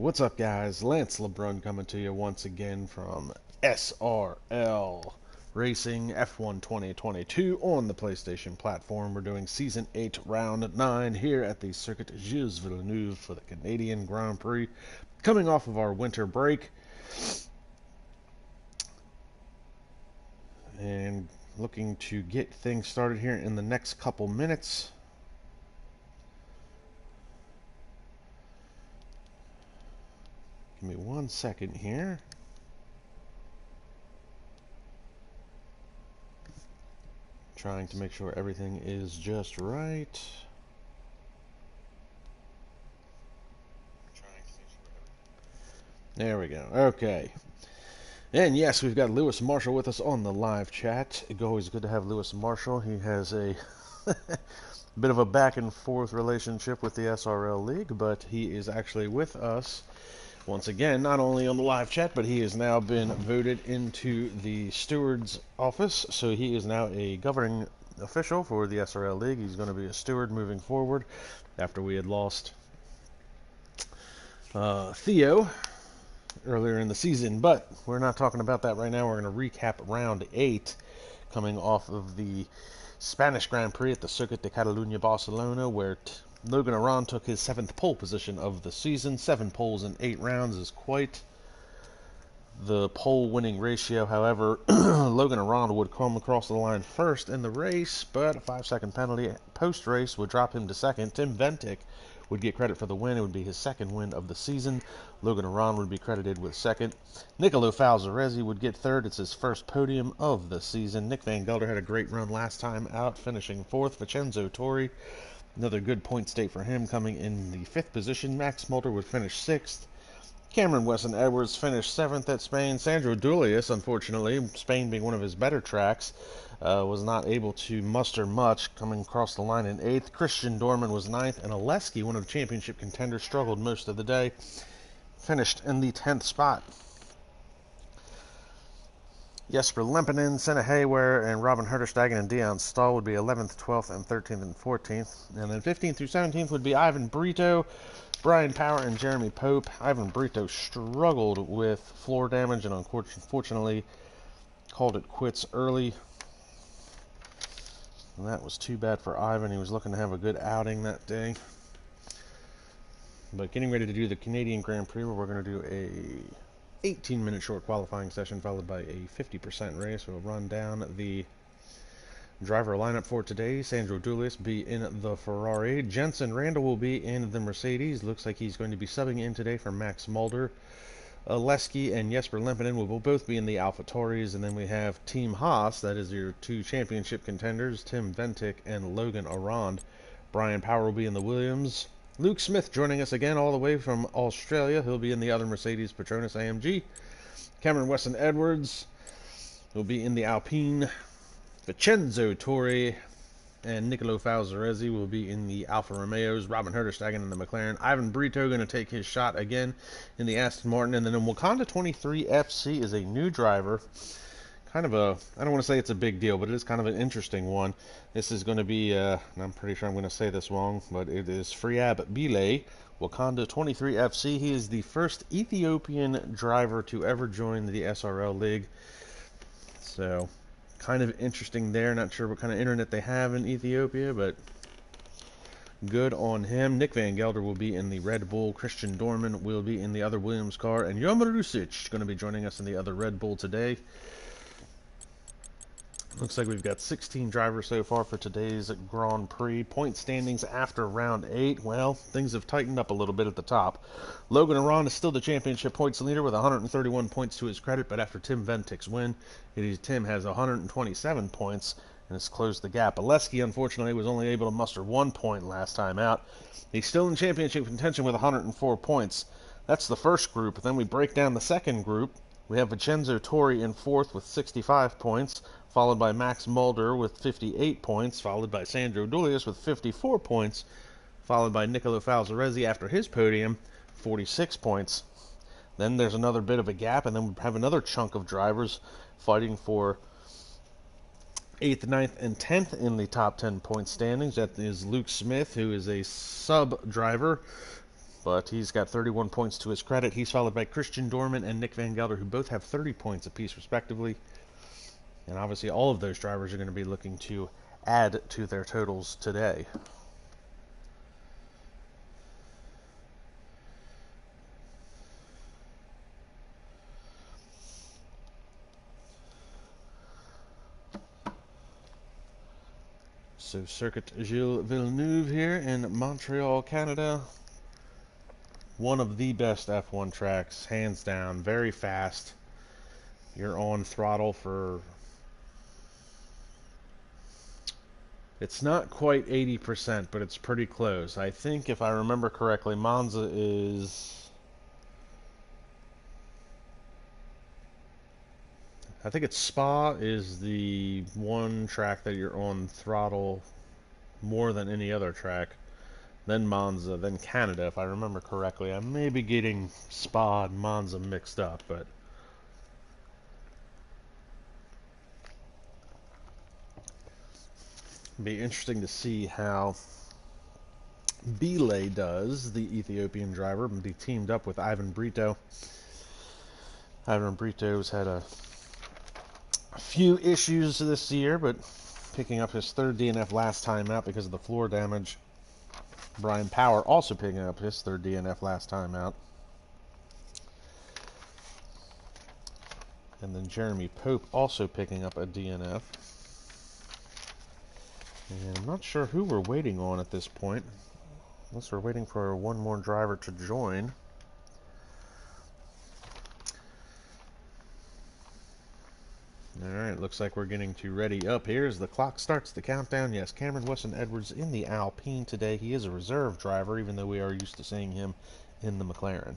What's up, guys? Lance LeBrun coming to you once again from SRL Racing F1 2022 on the PlayStation platform. We're doing Season 8, Round 9 here at the Circuit Gilles Villeneuve for the Canadian Grand Prix, coming off of our winter break. And looking to get things started here in the next couple minutes. Give me 1 second here. Trying to make sure everything is just right. There we go. Okay. And yes, we've got Lewis Marshall with us on the live chat. It's always good to have Lewis Marshall. He has a bit of a back and forth relationship with the SRL League, but he is actually with us once again, not only on the live chat, but he has now been voted into the steward's office. So he is now a governing official for the SRL League. He's going to be a steward moving forward after we had lost Theo earlier in the season. But we're not talking about that right now. We're going to recap round 8 coming off of the Spanish Grand Prix at the Circuit de Catalunya, Barcelona, where Logan Aron took his 7th pole position of the season. 7 poles in 8 rounds is quite the pole winning ratio. However, Logan Aron would come across the line first in the race, but a 5-second penalty post-race would drop him to second. Tim Ventic would get credit for the win. It would be his 2nd win of the season. Logan Aron would be credited with 2nd. Nicolo Falzaresi would get 3rd. It's his 1st podium of the season. Nick Van Gelder had a great run last time out, finishing 4th. Vincenzo Torri, another good point state for him, coming in the 5th position. Max Mulder would finish 6th. Cameron Wesson Edwards finished 7th at Spain. Sandro Dulius, unfortunately, Spain being one of his better tracks, was not able to muster much, coming across the line in 8th. Christian Dorman was 9th, and Oleski, one of the championship contenders, struggled most of the day, finished in the 10th spot. Jesper Lempinen, Senna Hayware, and Robin Herterstegen and Dion Stahl would be 11th, 12th, and 13th and 14th. And then 15th through 17th would be Ivan Brito, Brian Power, and Jeremy Pope. Ivan Brito struggled with floor damage and unfortunately called it quits early. And that was too bad for Ivan. He was looking to have a good outing that day. But getting ready to do the Canadian Grand Prix, where we're going to do a 18-minute short qualifying session followed by a 50% race. We'll run down the driver lineup for today. Sandro Dulius be in the Ferrari. Jensen Randall will be in the Mercedes. Looks like he's going to be subbing in today for Max Mulder. Oleski and Jesper Lempinen will both be in the AlphaTauris. And then we have Team Haas, that is your 2 championship contenders, Tim Ventic and Logan Aron. Brian Power will be in the Williams. Luke Smith joining us again all the way from Australia. He'll be in the other Mercedes Petronas AMG. Cameron Wesson Edwards will be in the Alpine. Vincenzo Torri and Nicolo Falzaresi will be in the Alfa Romeos. Robin Herterstegen in the McLaren. Ivan Brito going to take his shot again in the Aston Martin. And then in Wakanda 23 FC is a new driver. Kind of a, I don't want to say it's a big deal, but it is kind of an interesting one. This is going to be, and I'm pretty sure I'm going to say this wrong, but it is Friab Bile, Wakanda 23 FC. He is the first Ethiopian driver to ever join the SRL League. So, kind of interesting there. Not sure what kind of internet they have in Ethiopia, but good on him. Nick Van Gelder will be in the Red Bull. Christian Dorman will be in the other Williams car. And Jovan Rusic going to be joining us in the other Red Bull today. Looks like we've got 16 drivers so far for today's Grand Prix. Point standings after round 8. Well, things have tightened up a little bit at the top. Logan Aron is still the championship points leader with 131 points to his credit, but after Tim Ventic's win, Tim has 127 points and has closed the gap. Oleski, unfortunately, was only able to muster 1 point last time out. He's still in championship contention with 104 points. That's the first group. Then we break down the second group. We have Vincenzo Torri in 4th with 65 points, followed by Max Mulder with 58 points, followed by Sandro Dulius with 54 points, followed by Nicolo Falzaresi after his podium, 46 points. Then there's another bit of a gap, and then we have another chunk of drivers fighting for 8th, 9th, and 10th in the top 10 point standings. That is Luke Smith, who is a sub driver but he's got 31 points to his credit. He's followed by Christian Dorman and Nick Van Gelder, who both have 30 points apiece, respectively. And obviously, all of those drivers are going to be looking to add to their totals today. So Circuit Gilles Villeneuve here in Montreal, Canada. One of the best F1 tracks, hands down, very fast. You're on throttle for... It's not quite 80%, but it's pretty close. I think, if I remember correctly, Monza is... I think it's Spa is the one track that you're on throttle more than any other track. Then Monza, then Canada, if I remember correctly. I may be getting Spa and Monza mixed up, but... Be interesting to see how Belay does, the Ethiopian driver, and be teamed up with Ivan Brito. Ivan Brito's had a few issues this year, but picking up his third DNF last time out because of the floor damage. Brian Power also picking up his third DNF last time out. And then Jeremy Pope also picking up a DNF. And I'm not sure who we're waiting on at this point, unless we're waiting for one more driver to join. Alright, looks like we're getting to ready up here as the clock starts the countdown. Yes, Cameron Weston Edwards in the Alpine today. He is a reserve driver, even though we are used to seeing him in the McLaren.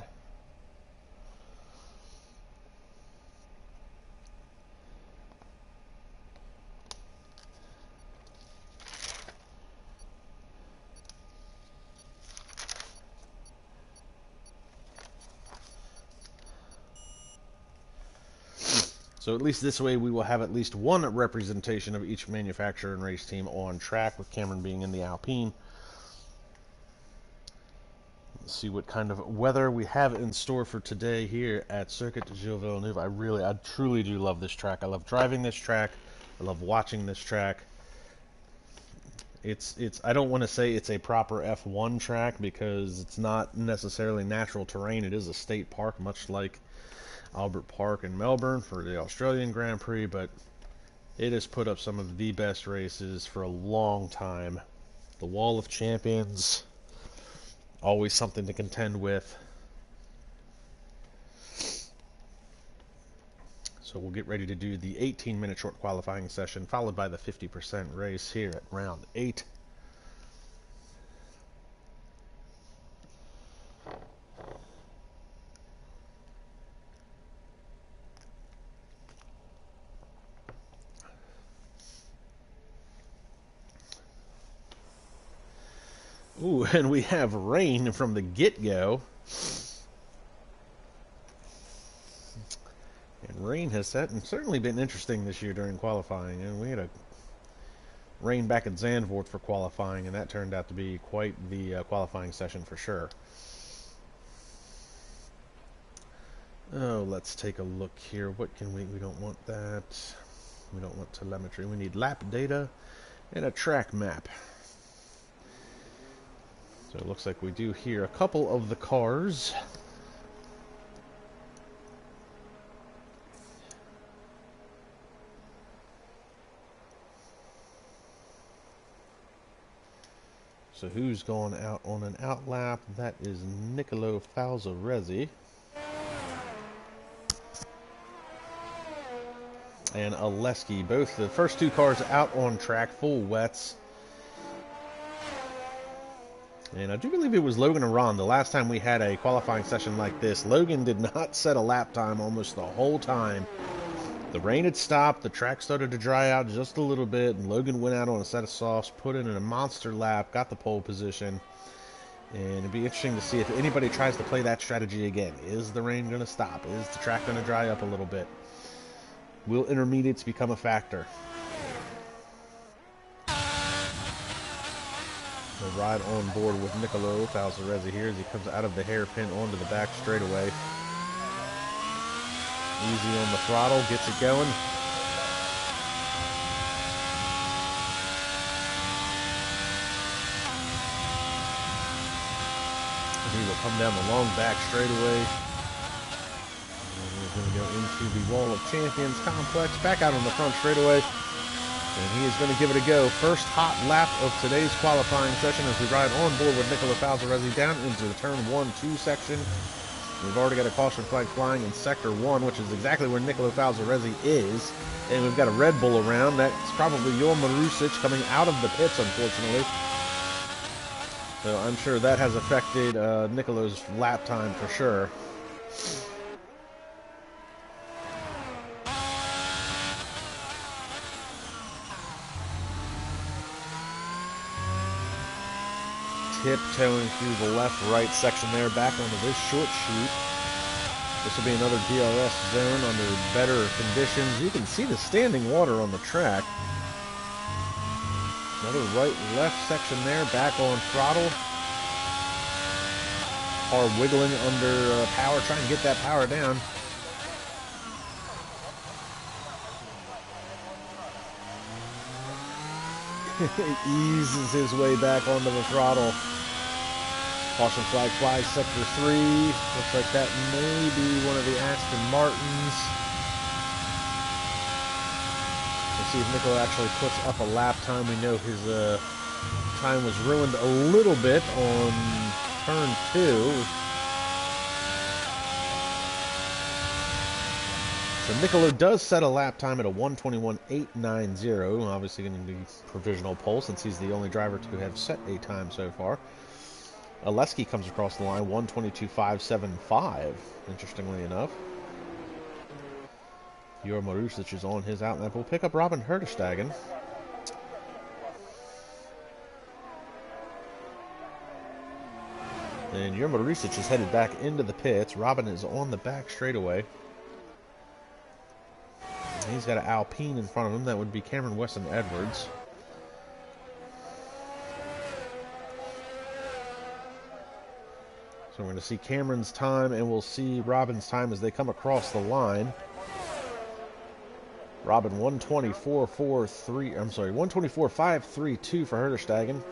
So at least this way we will have at least one representation of each manufacturer and race team on track, with Cameron being in the Alpine. Let's see what kind of weather we have in store for today here at Circuit Gilles Villeneuve. I truly do love this track. I love driving this track. I love watching this track. I don't want to say it's a proper F1 track because it's not necessarily natural terrain. It is a state park, much like Albert Park in Melbourne for the Australian Grand Prix, but it has put up some of the best races for a long time. The Wall of Champions, always something to contend with. So we'll get ready to do the 18-minute short qualifying session, followed by the 50% race here at round 8. Ooh, and we have rain from the get-go. And rain has certainly been interesting this year during qualifying. And we had a rain back at Zandvoort for qualifying, and that turned out to be quite the qualifying session for sure. Oh, let's take a look here. What can we don't want that. We don't want telemetry. We need lap data and a track map. So it looks like we do here a couple of the cars. So who's going out on an out lap? That is Nicolo Falzaresi. And Oleski. Both the first two cars out on track, full wets. And I do believe it was Logan and Ron the last time we had a qualifying session like this. Logan did not set a lap time almost the whole time. The rain had stopped, the track started to dry out just a little bit, and Logan went out on a set of softs, put in a monster lap, got the pole position. And it'd be interesting to see if anybody tries to play that strategy again. Is the rain going to stop? Is the track going to dry up a little bit? Will intermediates become a factor? He'll ride on board with Nicolo Falzarezzi here as he comes out of the hairpin onto the back straightaway. Easy on the throttle, gets it going. He will come down the long back straightaway. And he's going to go into the Wall of Champions complex, back out on the front straightaway. And he is going to give it a go. First hot lap of today's qualifying session as we ride on board with Nicolo Falzarezzi down into the turn 1-2 section. We've already got a caution flag flying in Sector 1, which is exactly where Nicolo Falzarezzi is. And we've got a Red Bull around. That's probably Jor Marusic coming out of the pits, unfortunately. So I'm sure that has affected Nicolo's lap time for sure. Tiptoeing through the left-right section there, back onto this short chute. This will be another DRS zone under better conditions. You can see the standing water on the track. Another right-left section there, back on throttle. Car wiggling under power, trying to get that power down. Eases his way back onto the throttle. Caution flag flies Sector 3. Looks like that may be one of the Aston Martins. We'll see if Nicolo actually puts up a lap time. We know his time was ruined a little bit on turn 2. So Nicolo does set a lap time at a 1:21.890. Obviously going to be provisional pole since he's the only driver to have set a time so far. Oleski comes across the line 1:22.575, interestingly enough. Jor Marusic is on his outlap. We'll pick up Robin Herterstegen. And Jor Marusic is headed back into the pits. Robin is on the back straightaway. He's got an Alpine in front of him. That would be Cameron Weston Edwards. So we're going to see Cameron's time and we'll see Robin's time as they come across the line. Robin 1:24.432 I'm sorry, 1:24.532 for Herterstegen.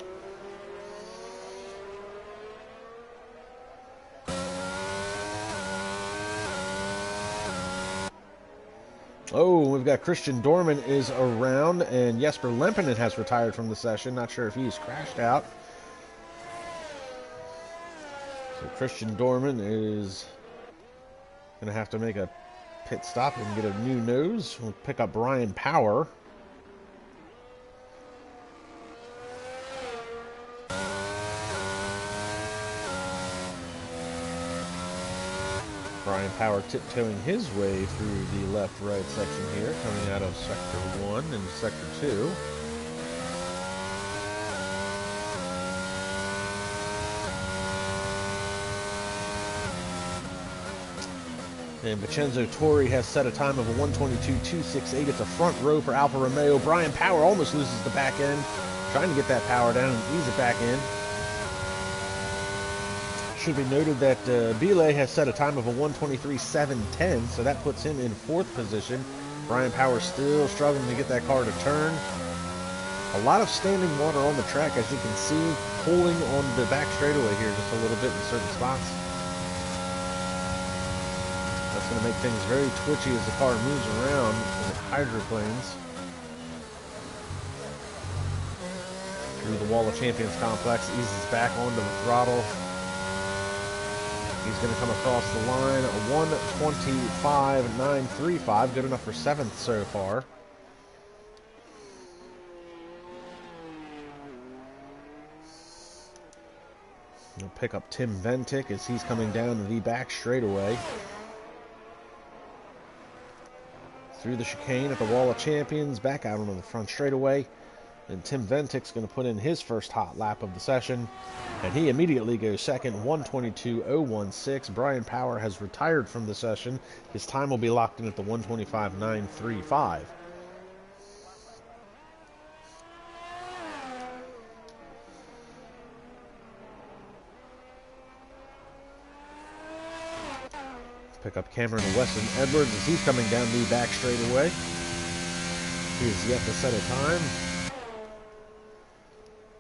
Oh, we've got Christian Dorman is around, and Jesper Lempinen has retired from the session. Not sure if he's crashed out. So Christian Dorman is going to have to make a pit stop and get a new nose. We'll pick up Brian Power. Brian Power tiptoeing his way through the left-right section here, coming out of Sector 1 and Sector 2. And Vincenzo Torri has set a time of a 1:22.268. It's a front row for Alfa Romeo. Brian Power almost loses the back end, trying to get that power down and ease it back in. Should be noted that Belay has set a time of a 1:23.710, so that puts him in 4th position. Brian Power still struggling to get that car to turn. A lot of standing water on the track, as you can see, pulling on the back straightaway here just a little bit in certain spots. That's going to make things very twitchy as the car moves around in the hydroplanes. Through the Wall of Champions complex, eases back onto the throttle. He's going to come across the line, a 1:25.935, good enough for 7th so far. We'll pick up Tim Ventic as he's coming down the back straightaway. Through the chicane at the Wall of Champions, back out onto the front straightaway. And Tim Ventic's going to put in his first hot lap of the session. And he immediately goes second, 1:22.016. Brian Power has retired from the session. His time will be locked in at the 1:25.935. Pick up Cameron Weston Edwards as he's coming down the back straightaway. He is yet to set a time.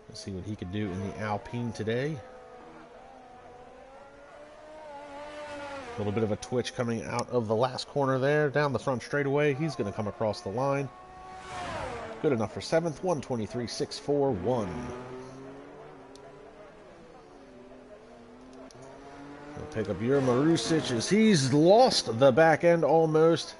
Let's see what he could do in the Alpine today. A little bit of a twitch coming out of the last corner there. Down the front straightaway. He's going to come across the line. Good enough for 7th. 123.641. We'll pick up Jure Marusic as he's lost the back end almost.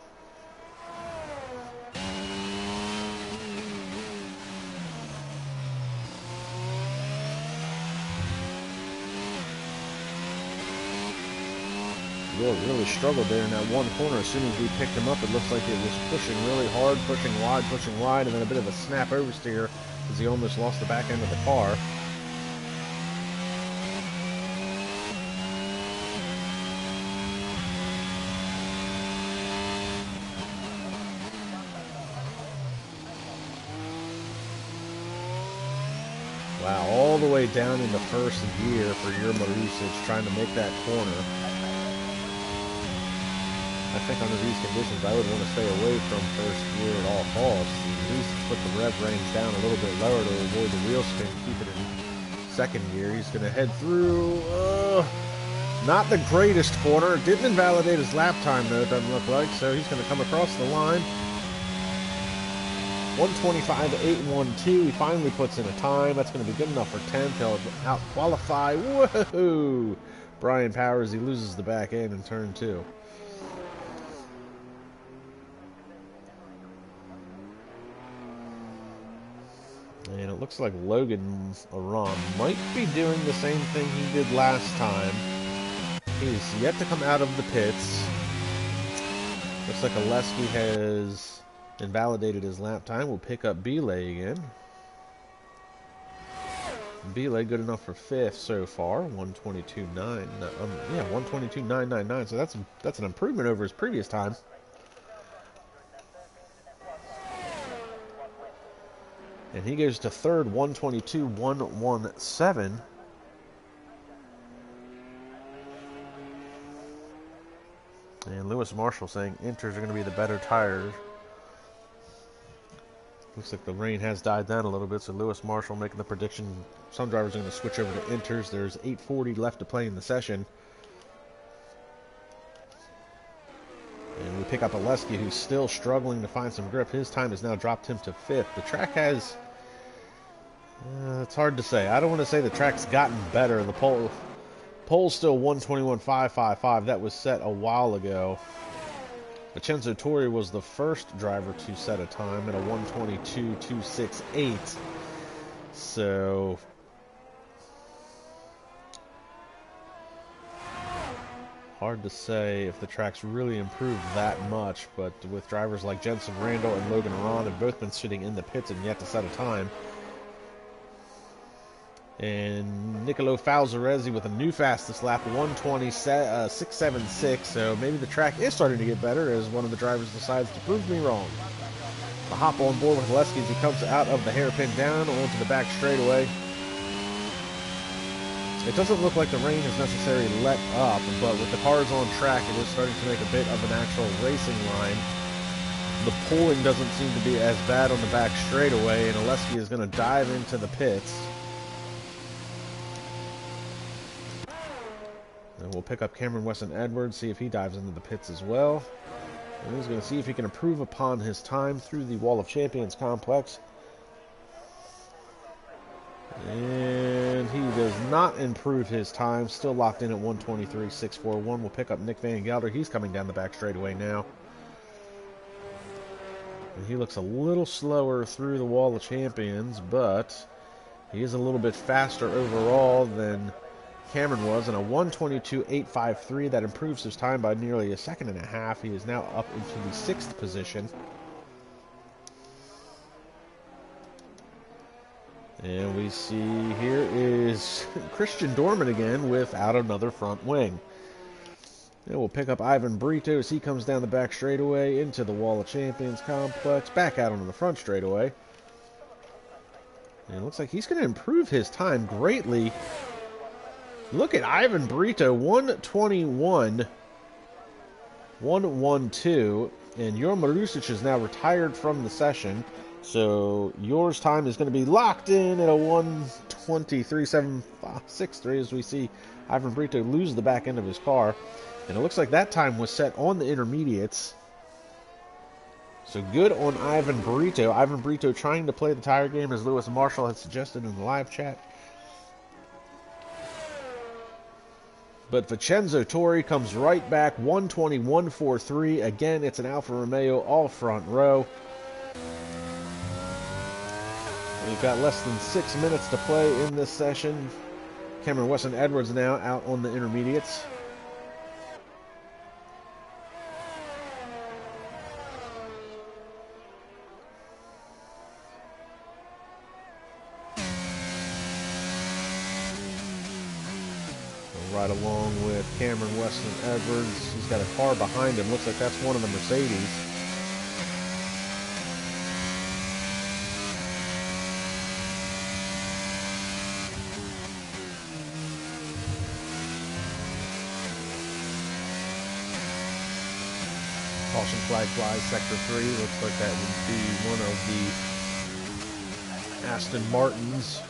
Really struggled there in that one corner. As soon as we picked him up, it looks like it was pushing really hard, pushing wide, and then a bit of a snap oversteer as he almost lost the back end of the car. Wow, all the way down in the first gear for Jure Marusic trying to make that corner. I think under these conditions, I would want to stay away from first gear at all costs. At least put the rev range down a little bit lower to avoid the wheel spin. Keep it in second gear. He's going to head through. Not the greatest corner. Didn't invalidate his lap time, though, it doesn't look like. So he's going to come across the line. 125.812. He finally puts in a time. That's going to be good enough for 10th. He'll out-qualify. Whoa! Brian Powers, he loses the back end in turn 2. And it looks like Logan Aron might be doing the same thing he did last time. He's yet to come out of the pits. Looks like Oleski has invalidated his lap time. We'll pick up Belay again. Belay good enough for 5th so far. 122.9. Yeah, 122.999. So that's an improvement over his previous time. And he goes to 3rd, 122.117. And Lewis Marshall saying inters are going to be the better tires. Looks like the rain has died down a little bit, so Lewis Marshall making the prediction some drivers are going to switch over to inters. There's 8:40 left to play in the session. And we pick up Oleski, who's still struggling to find some grip. His time has now dropped him to 5th. The track has... it's hard to say. I don't want to say the track's gotten better. The pole's still 121.555. That was set a while ago. Vincenzo Torri was the first driver to set a time at a 122.268. So... hard to say if the track's really improved that much, but with drivers like Jensen Randall and Logan Aron have both been sitting in the pits and yet to set a time. And Nicolo Falzarezzi with a new fastest lap, 120.676. So maybe the track is starting to get better as one of the drivers decides to prove me wrong. I'll hop on board with Oleski as he comes out of the hairpin down onto the back straightaway. It doesn't look like the rain has necessarily let up, but with the cars on track, it is starting to make a bit of an actual racing line. The pulling doesn't seem to be as bad on the back straightaway, and Oleski is going to dive into the pits. And we'll pick up Cameron Weston Edwards, see if he dives into the pits as well. And he's going to see if he can improve upon his time through the Wall of Champions complex. And he does not improve his time. Still locked in at 123.641. We'll pick up Nick Van Gelder. He's coming down the back straightaway now. And he looks a little slower through the Wall of Champions, but he is a little bit faster overall than Cameron was. And a 122.853. That improves his time by nearly a second and a half. He is now up into the 6th position. And we see here is Christian Dorman again without another front wing. And we'll pick up Ivan Brito as he comes down the back straightaway into the Wall of Champions complex, back out onto the front straightaway. And it looks like he's going to improve his time greatly. Look at Ivan Brito, 121. 1-1-2, and your Marusic is now retired from the session, so yours time is going to be locked in at a 1:23.763 as we see Ivan Brito lose the back end of his car, and it looks like that time was set on the intermediates. So good on Ivan Brito. Ivan Brito trying to play the tire game as Lewis Marshall had suggested in the live chat. But Vincenzo Torri comes right back, 1:21.43. Again, it's an Alfa Romeo all front row. We've got less than 6 minutes to play in this session. Cameron Weston Edwards now out on the intermediates. Right along with Cameron Weston Edwards. He's got a car behind him. Looks like that's one of the Mercedes. Caution flag flies sector 3. Looks like that would be one of the Aston Martins.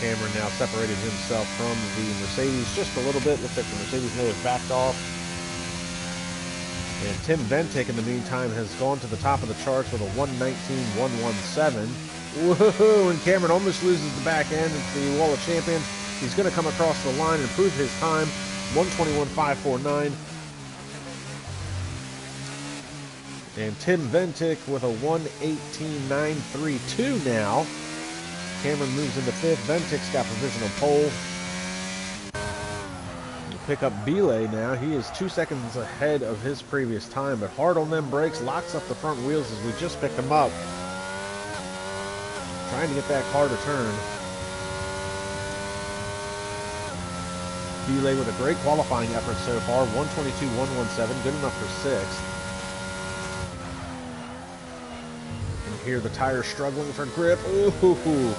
Cameron now separated himself from the Mercedes just a little bit. Looks like the Mercedes may have backed off. And Tim Ventic, in the meantime, has gone to the top of the charts with a 1:19.117. Woohoo! And Cameron almost loses the back end at the Wall of Champions. He's going to come across the line and prove his time. 1:21.549. And Tim Ventic with a 1:18.932 now. Cameron moves into 5th. Ventic's got provisional pole. We'll pick up Belay now. He is 2 seconds ahead of his previous time, but hard on them brakes, locks up the front wheels as we just picked him up. Trying to get that car to turn. Belay with a great qualifying effort so far. 1:22.117, good enough for 6th. Here the tires struggling for grip. Ooh.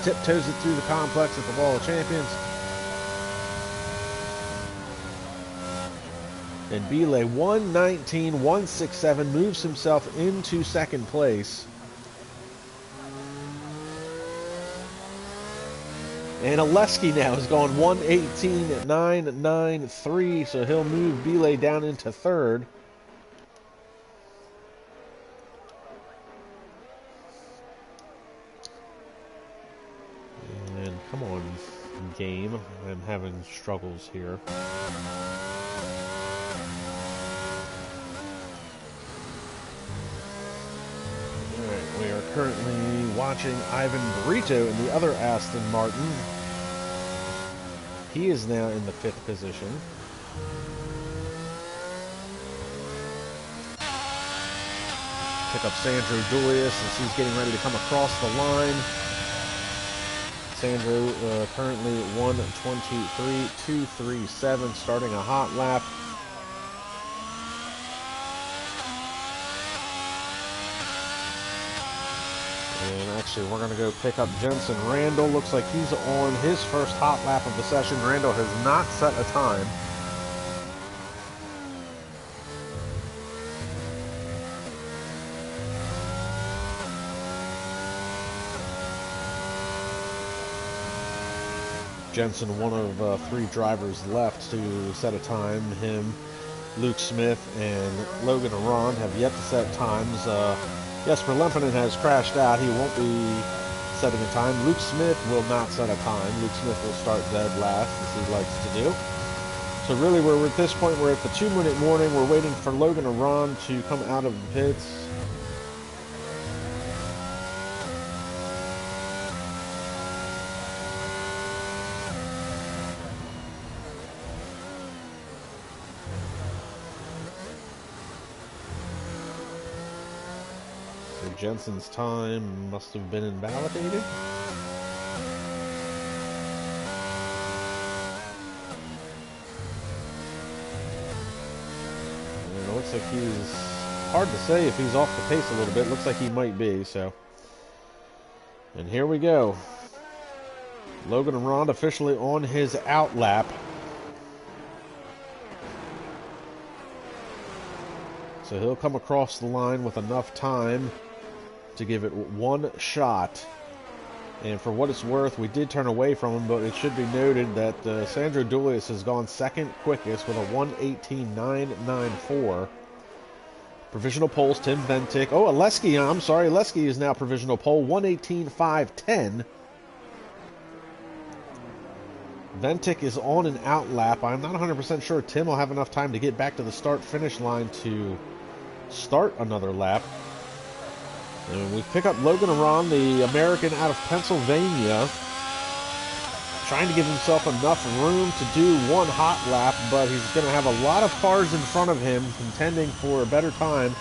Tiptoes it through the complex at the Wall of Champions. And Belay 1:19.167 moves himself into 2nd place. And Oleski now has gone 1:18.993, so he'll move Belay down into 3rd. Come on, game. I'm having struggles here. Alright, we are currently watching Ivan Brito in the other Aston Martin. He is now in the 5th position. Pick up Sandro Dulius as he's getting ready to come across the line. Sandro currently 1:23.237, starting a hot lap. And actually, we're going to go pick up Jensen Randall. Looks like he's on his first hot lap of the session. Randall has not set a time. Jensen, one of 3 drivers left to set a time. Him, Luke Smith, and Logan Arond have yet to set times. Jesper Lempinen has crashed out. He won't be setting a time. Luke Smith will not set a time. Luke Smith will start dead last, as he likes to do. So really, we're at this point, we're at the 2-minute warning. We're waiting for Logan Arond to come out of the pits. Jensen's time must have been invalidated. And it looks like he's hard to say if he's off the pace a little bit. Looks like he might be, so. And here we go. Logan Arond officially on his out lap. So he'll come across the line with enough time to give it one shot. And for what it's worth, we did turn away from him, but it should be noted that Sandro Dulius has gone second quickest with a 1:18.994. Provisional poles, Tim Ventic. Oh, Aleski, I'm sorry, Aleski is now provisional pole, 1:18.510. Ventic is on an out lap. I'm not 100% sure Tim will have enough time to get back to the start-finish line to start another lap. And we pick up Logan Arond, the American out of Pennsylvania, trying to give himself enough room to do one hot lap, but he's going to have a lot of cars in front of him contending for a better time.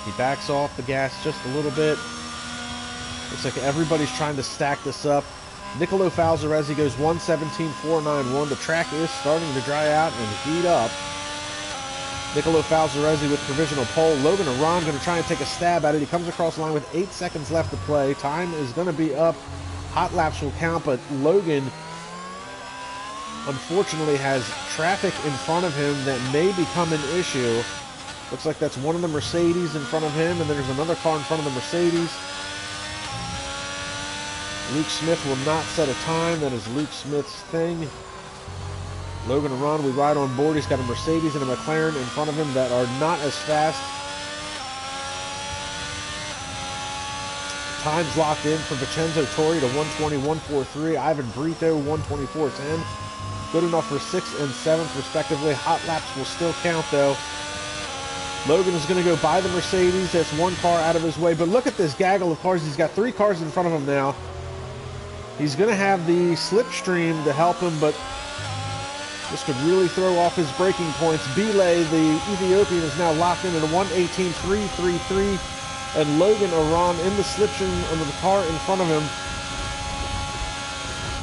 He backs off the gas just a little bit. Looks like everybody's trying to stack this up. Nicolo Falzaresi goes 1:17.491. The track is starting to dry out and heat up. Nicolo Falzaresi with provisional pole. Logan Arond going to try and take a stab at it. He comes across the line with 8 seconds left to play. Time is going to be up. Hot laps will count, but Logan unfortunately has traffic in front of him that may become an issue. Looks like that's one of the Mercedes in front of him, and there's another car in front of the Mercedes. Luke Smith will not set a time. That is Luke Smith's thing. Logan Arond, we ride on board. He's got a Mercedes and a McLaren in front of him that are not as fast. Time's locked in for Vincenzo Torri to 1:21.43. Ivan Brito, 1:24.10. Good enough for 6th and 7th, respectively. Hot laps will still count, though. Logan is going to go by the Mercedes. That's one car out of his way. But look at this gaggle of cars. He's got 3 cars in front of him now. He's going to have the slipstream to help him, but this could really throw off his braking points. Belay, the Ethiopian, is now locked in at a 1:18.333. And Logan Arond in the slipstream under the car in front of him.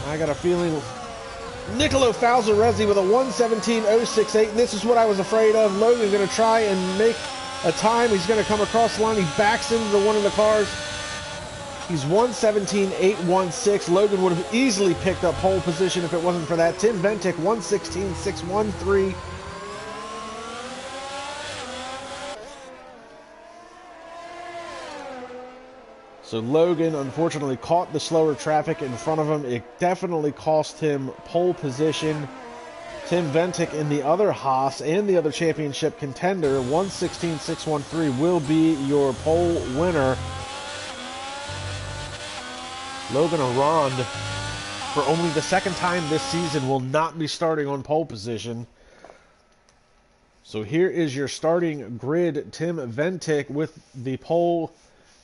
I got a feeling Nicolo Falzaresi with a 1:17.068. And this is what I was afraid of. Logan going to try and make a time. He's going to come across the line. He backs into one of the cars. He's 1:17.816. Logan would have easily picked up pole position if it wasn't for that. Tim Ventic, 1:16.613. So Logan unfortunately caught the slower traffic in front of him. It definitely cost him pole position. Tim Ventic in the other Haas and the other championship contender, 1:16.613, will be your pole winner. Logan Arond, for only the second time this season, will not be starting on pole position. So here is your starting grid. Tim Ventic with the pole.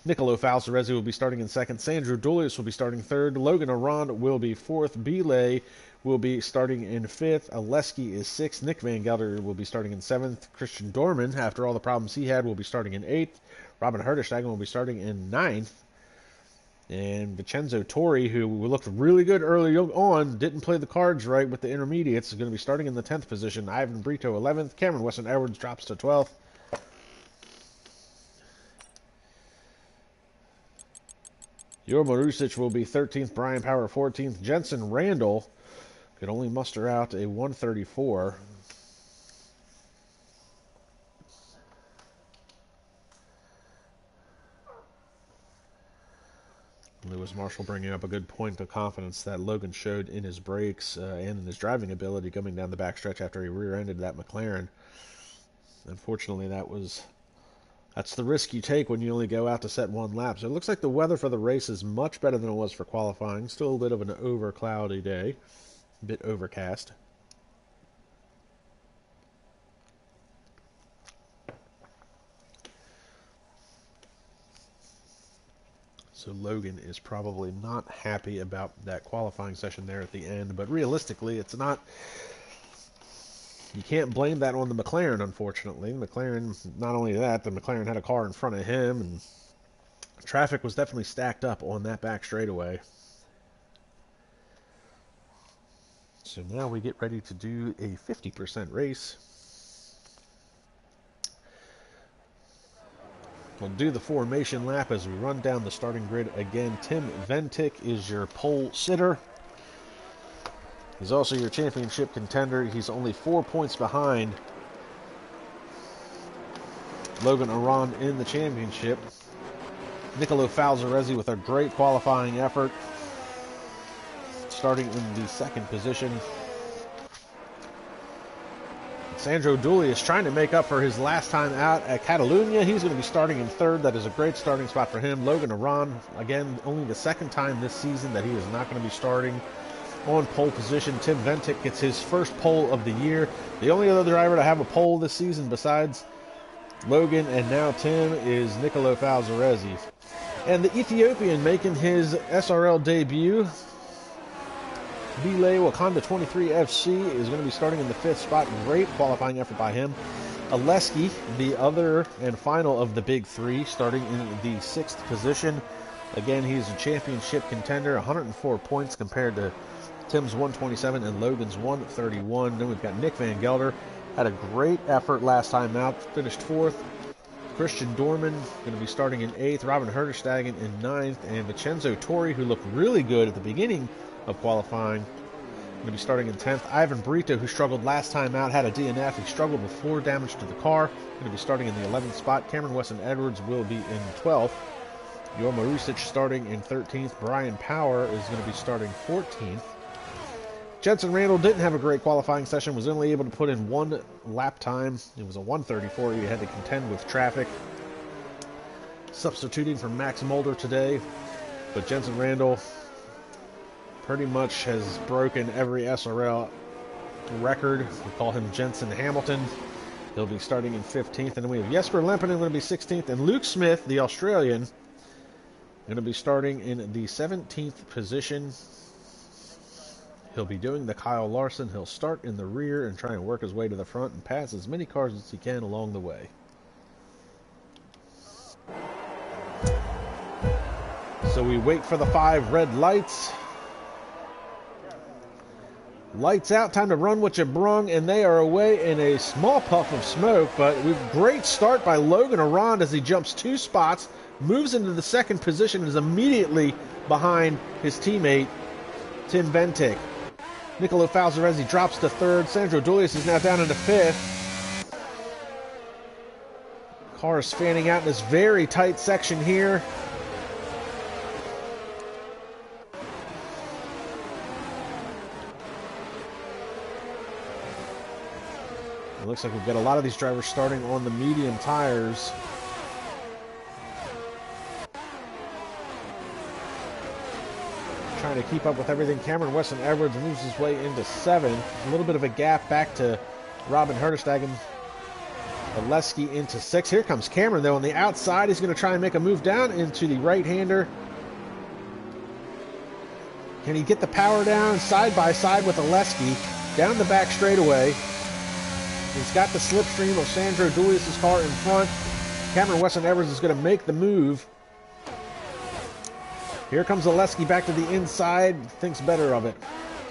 Nicolo Falzaresi will be starting in second. Sandro Dulius will be starting third. Logan Arond will be fourth. Belay will be starting in fifth. Aleski is sixth. Nick Van Gelder will be starting in seventh. Christian Dorman, after all the problems he had, will be starting in eighth. Robin Herderstegen will be starting in ninth. And Vincenzo Torri, who looked really good early on, didn't play the cards right with the intermediates, is going to be starting in the 10th position. Ivan Brito, 11th. Cameron Weston Edwards drops to 12th. Jorma Rusic will be 13th. Brian Power, 14th. Jensen Randall could only muster out a 134. Lewis Marshall bringing up a good point of confidence that Logan showed in his brakes and in his driving ability coming down the backstretch after he rear-ended that McLaren. Unfortunately, that's the risk you take when you only go out to set one lap. So it looks like the weather for the race is much better than it was for qualifying. Still a bit of an over-cloudy day, a bit overcast. So Logan is probably not happy about that qualifying session there at the end, but realistically, it's not. You can't blame that on the McLaren, unfortunately. The McLaren, not only that, the McLaren had a car in front of him, and traffic was definitely stacked up on that back straightaway. So now we get ready to do a 50% race. We'll do the formation lap as we run down the starting grid again. Tim Ventic is your pole sitter. He's also your championship contender. He's only 4 points behind Logan Aron in the championship. Nicolo Falzarezzi with a great qualifying effort, starting in the second position. Sandro Dooley is trying to make up for his last time out at Catalunya. He's going to be starting in third. That is a great starting spot for him. Logan Aron, again, only the second time this season that he is not going to be starting on pole position. Tim Ventic gets his first pole of the year. The only other driver to have a pole this season besides Logan and now Tim is Nicolo Falzarezzi. And the Ethiopian making his SRL debut, Bile Wakanda 23 FC, is going to be starting in the fifth spot. Great qualifying effort by him. Aleski, the other and final of the big three, starting in the sixth position. Again, he's a championship contender, 104 points compared to Tim's 127 and Logan's 131. Then we've got Nick Van Gelder. Had a great effort last time out, finished fourth. Christian Dorman going to be starting in eighth. Robin Herterstagen in ninth. And Vincenzo Torri, who looked really good at the beginning of qualifying, going to be starting in 10th. Ivan Brito, who struggled last time out, had a DNF. He struggled with floor damage to the car. Going to be starting in the 11th spot. Cameron Weston Edwards will be in 12th. Jorma Rusic starting in 13th. Brian Power is going to be starting 14th. Jensen Randall didn't have a great qualifying session, was only able to put in one lap time. It was a 1:34. He had to contend with traffic. Substituting for Max Mulder today. But Jensen Randall pretty much has broken every SRL record. We call him Jensen Hamilton. He'll be starting in 15th. And then we have Jesper Lempinen going to be 16th. And Luke Smith, the Australian, going to be starting in the 17th position. He'll be doing the Kyle Larson. He'll start in the rear and try and work his way to the front and pass as many cars as he can along the way. So we wait for the 5 red lights. Lights out, time to run what you brung, and they are away in a small puff of smoke, but great start by Logan Aron as he jumps 2 spots, moves into the second position, and is immediately behind his teammate, Tim Ventic. Nicolo Falzarezzi drops to third. Sandro Dulius is now down into fifth. Car is fanning out in this very tight section here. It looks like we've got a lot of these drivers starting on the medium tires. Trying to keep up with everything. Cameron Weston Edwards moves his way into 7th. A little bit of a gap back to Robin Herterstagen. Aleski into 6th. Here comes Cameron, though, on the outside. He's going to try and make a move down into the right-hander. Can he get the power down side by side with Aleski? Down the back straightaway. He's got the slipstream of Sandro Dulius' car in front. Cameron Weston Edwards is going to make the move. Here comes Aleski back to the inside, thinks better of it.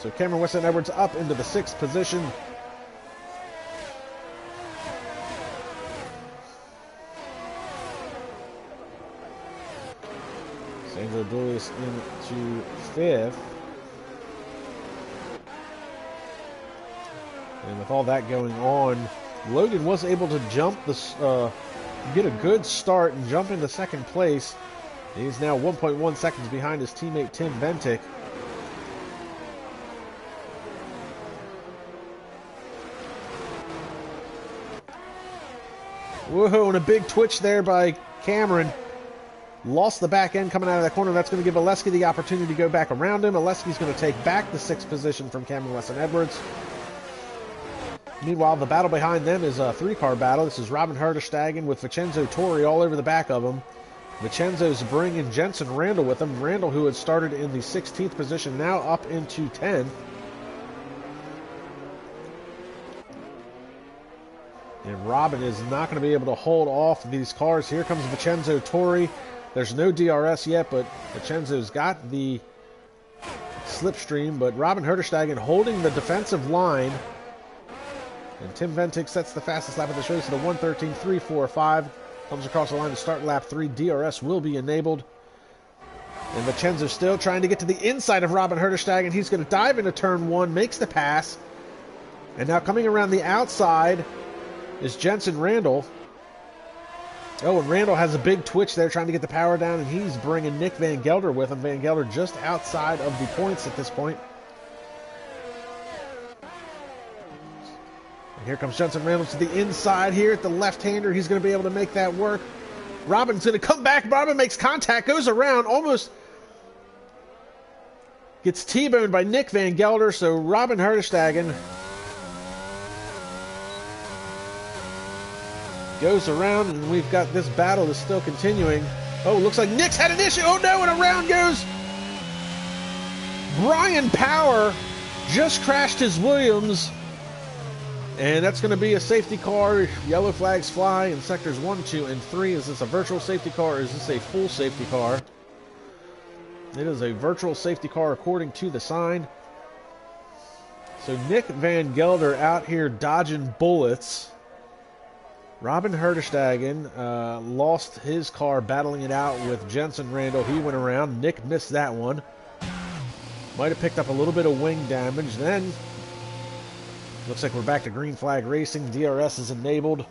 So Cameron Weston Edwards up into the 6th position. Sandro Dulius into 5th. And with all that going on, Logan was able to jump get a good start and jump into 2nd place. He's now 1.1 seconds behind his teammate Tim Ventic. Whoa, and a big twitch there by Cameron. Lost the back end coming out of that corner. That's going to give Aleski the opportunity to go back around him. Aleski's going to take back the 6th position from Cameron Weston Edwards. Meanwhile, the battle behind them is a 3-car battle. This is Robin Herterstagen with Vincenzo Torri all over the back of him. Vincenzo's bringing Jensen Randall with him. Randall, who had started in the 16th position, now up into 10th. And Robin is not going to be able to hold off these cars. Here comes Vincenzo Torri. There's no DRS yet, but Vincenzo's got the slipstream. But Robin Herterstagen holding the defensive line. And Tim Ventic sets the fastest lap of the race at a 1:13.345. Comes across the line to start lap 3. DRS will be enabled. And Vincenzo still trying to get to the inside of Robin Herderstag, he's going to dive into turn 1, makes the pass. And now coming around the outside is Jensen Randall. Oh, and Randall has a big twitch there trying to get the power down, and he's bringing Nick Van Gelder with him. Van Gelder just outside of the points at this point. And here comes Jensen Randall to the inside here at the left-hander. He's going to be able to make that work. Robin's going to come back. Robin makes contact, goes around, almost gets T-boned by Nick Van Gelder, so Robin Herderstagen goes around, and we've got this battle is still continuing. Oh, looks like Nick's had an issue. Oh, no, and around goes Brian Power. Just crashed his Williams. And that's going to be a safety car. Yellow flags fly in sectors 1, 2, and 3. Is this a virtual safety car, or is this a full safety car? It is a virtual safety car according to the sign. So Nick Van Gelder out here dodging bullets. Robin Herderstagen lost his car battling it out with Jensen Randall. He went around. Nick missed that one. Might have picked up a little bit of wing damage. Then looks like we're back to green flag racing. DRS is enabled.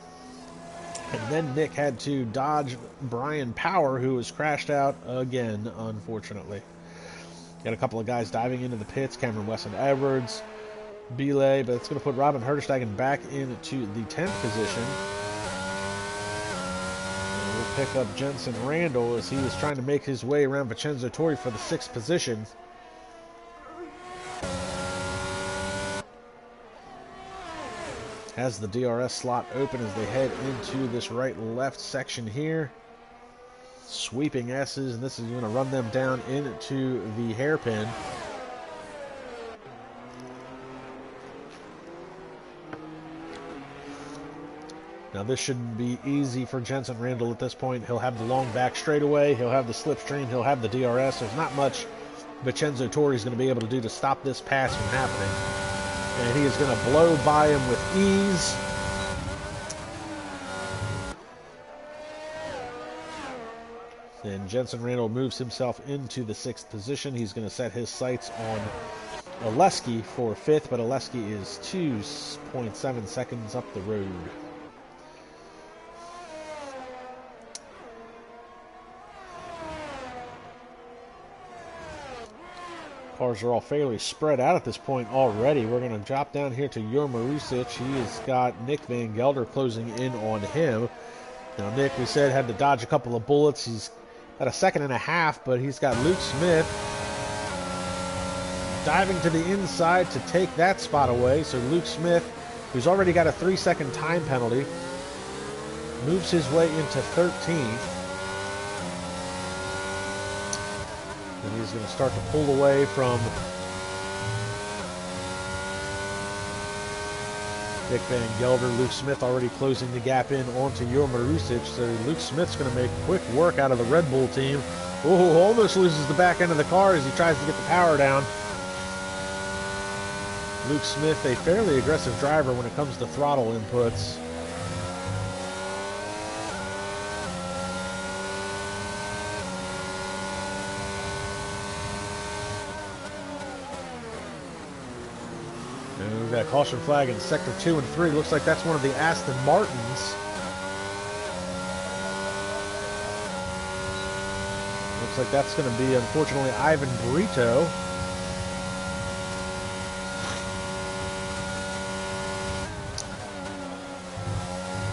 And then Nick had to dodge Brian Power, who was crashed out again, unfortunately. Got a couple of guys diving into the pits. Cameron Weston Edwards, Belay, but it's going to put Robin Herderstagen back into the 10th position. And we'll pick up Jensen Randall as he was trying to make his way around Vincenzo Torri for the 6th position. Has the DRS slot open as they head into this right-left section here. Sweeping S's, and this is going to run them down into the hairpin. Now this shouldn't be easy for Jensen Randall at this point. He'll have the long back straightaway, he'll have the slipstream, he'll have the DRS. There's not much Vincenzo Torri is going to be able to do to stop this pass from happening. And he is going to blow by him with ease. And Jensen Randall moves himself into the 6th position. He's going to set his sights on Oleski for 5th, but Oleski is 2.7 seconds up the road. Cars are all fairly spread out at this point already. We're going to drop down here to Jorma Rusic. He has got Nick Van Gelder closing in on him. Now, Nick, we said, had to dodge a couple of bullets. He's got a 1.5 seconds, but he's got Luke Smith diving to the inside to take that spot away. So Luke Smith, who's already got a 3-second time penalty, moves his way into 13th. And he's going to start to pull away from Nick Van Gelder. Luke Smith already closing the gap in onto Jorma Rusic. So Luke Smith's going to make quick work out of the Red Bull team. Oh, almost loses the back end of the car as he tries to get the power down. Luke Smith, a fairly aggressive driver when it comes to throttle inputs. We've got a caution flag in sector 2 and 3. Looks like that's one of the Aston Martins. Looks like that's going to be, unfortunately, Ivan Brito.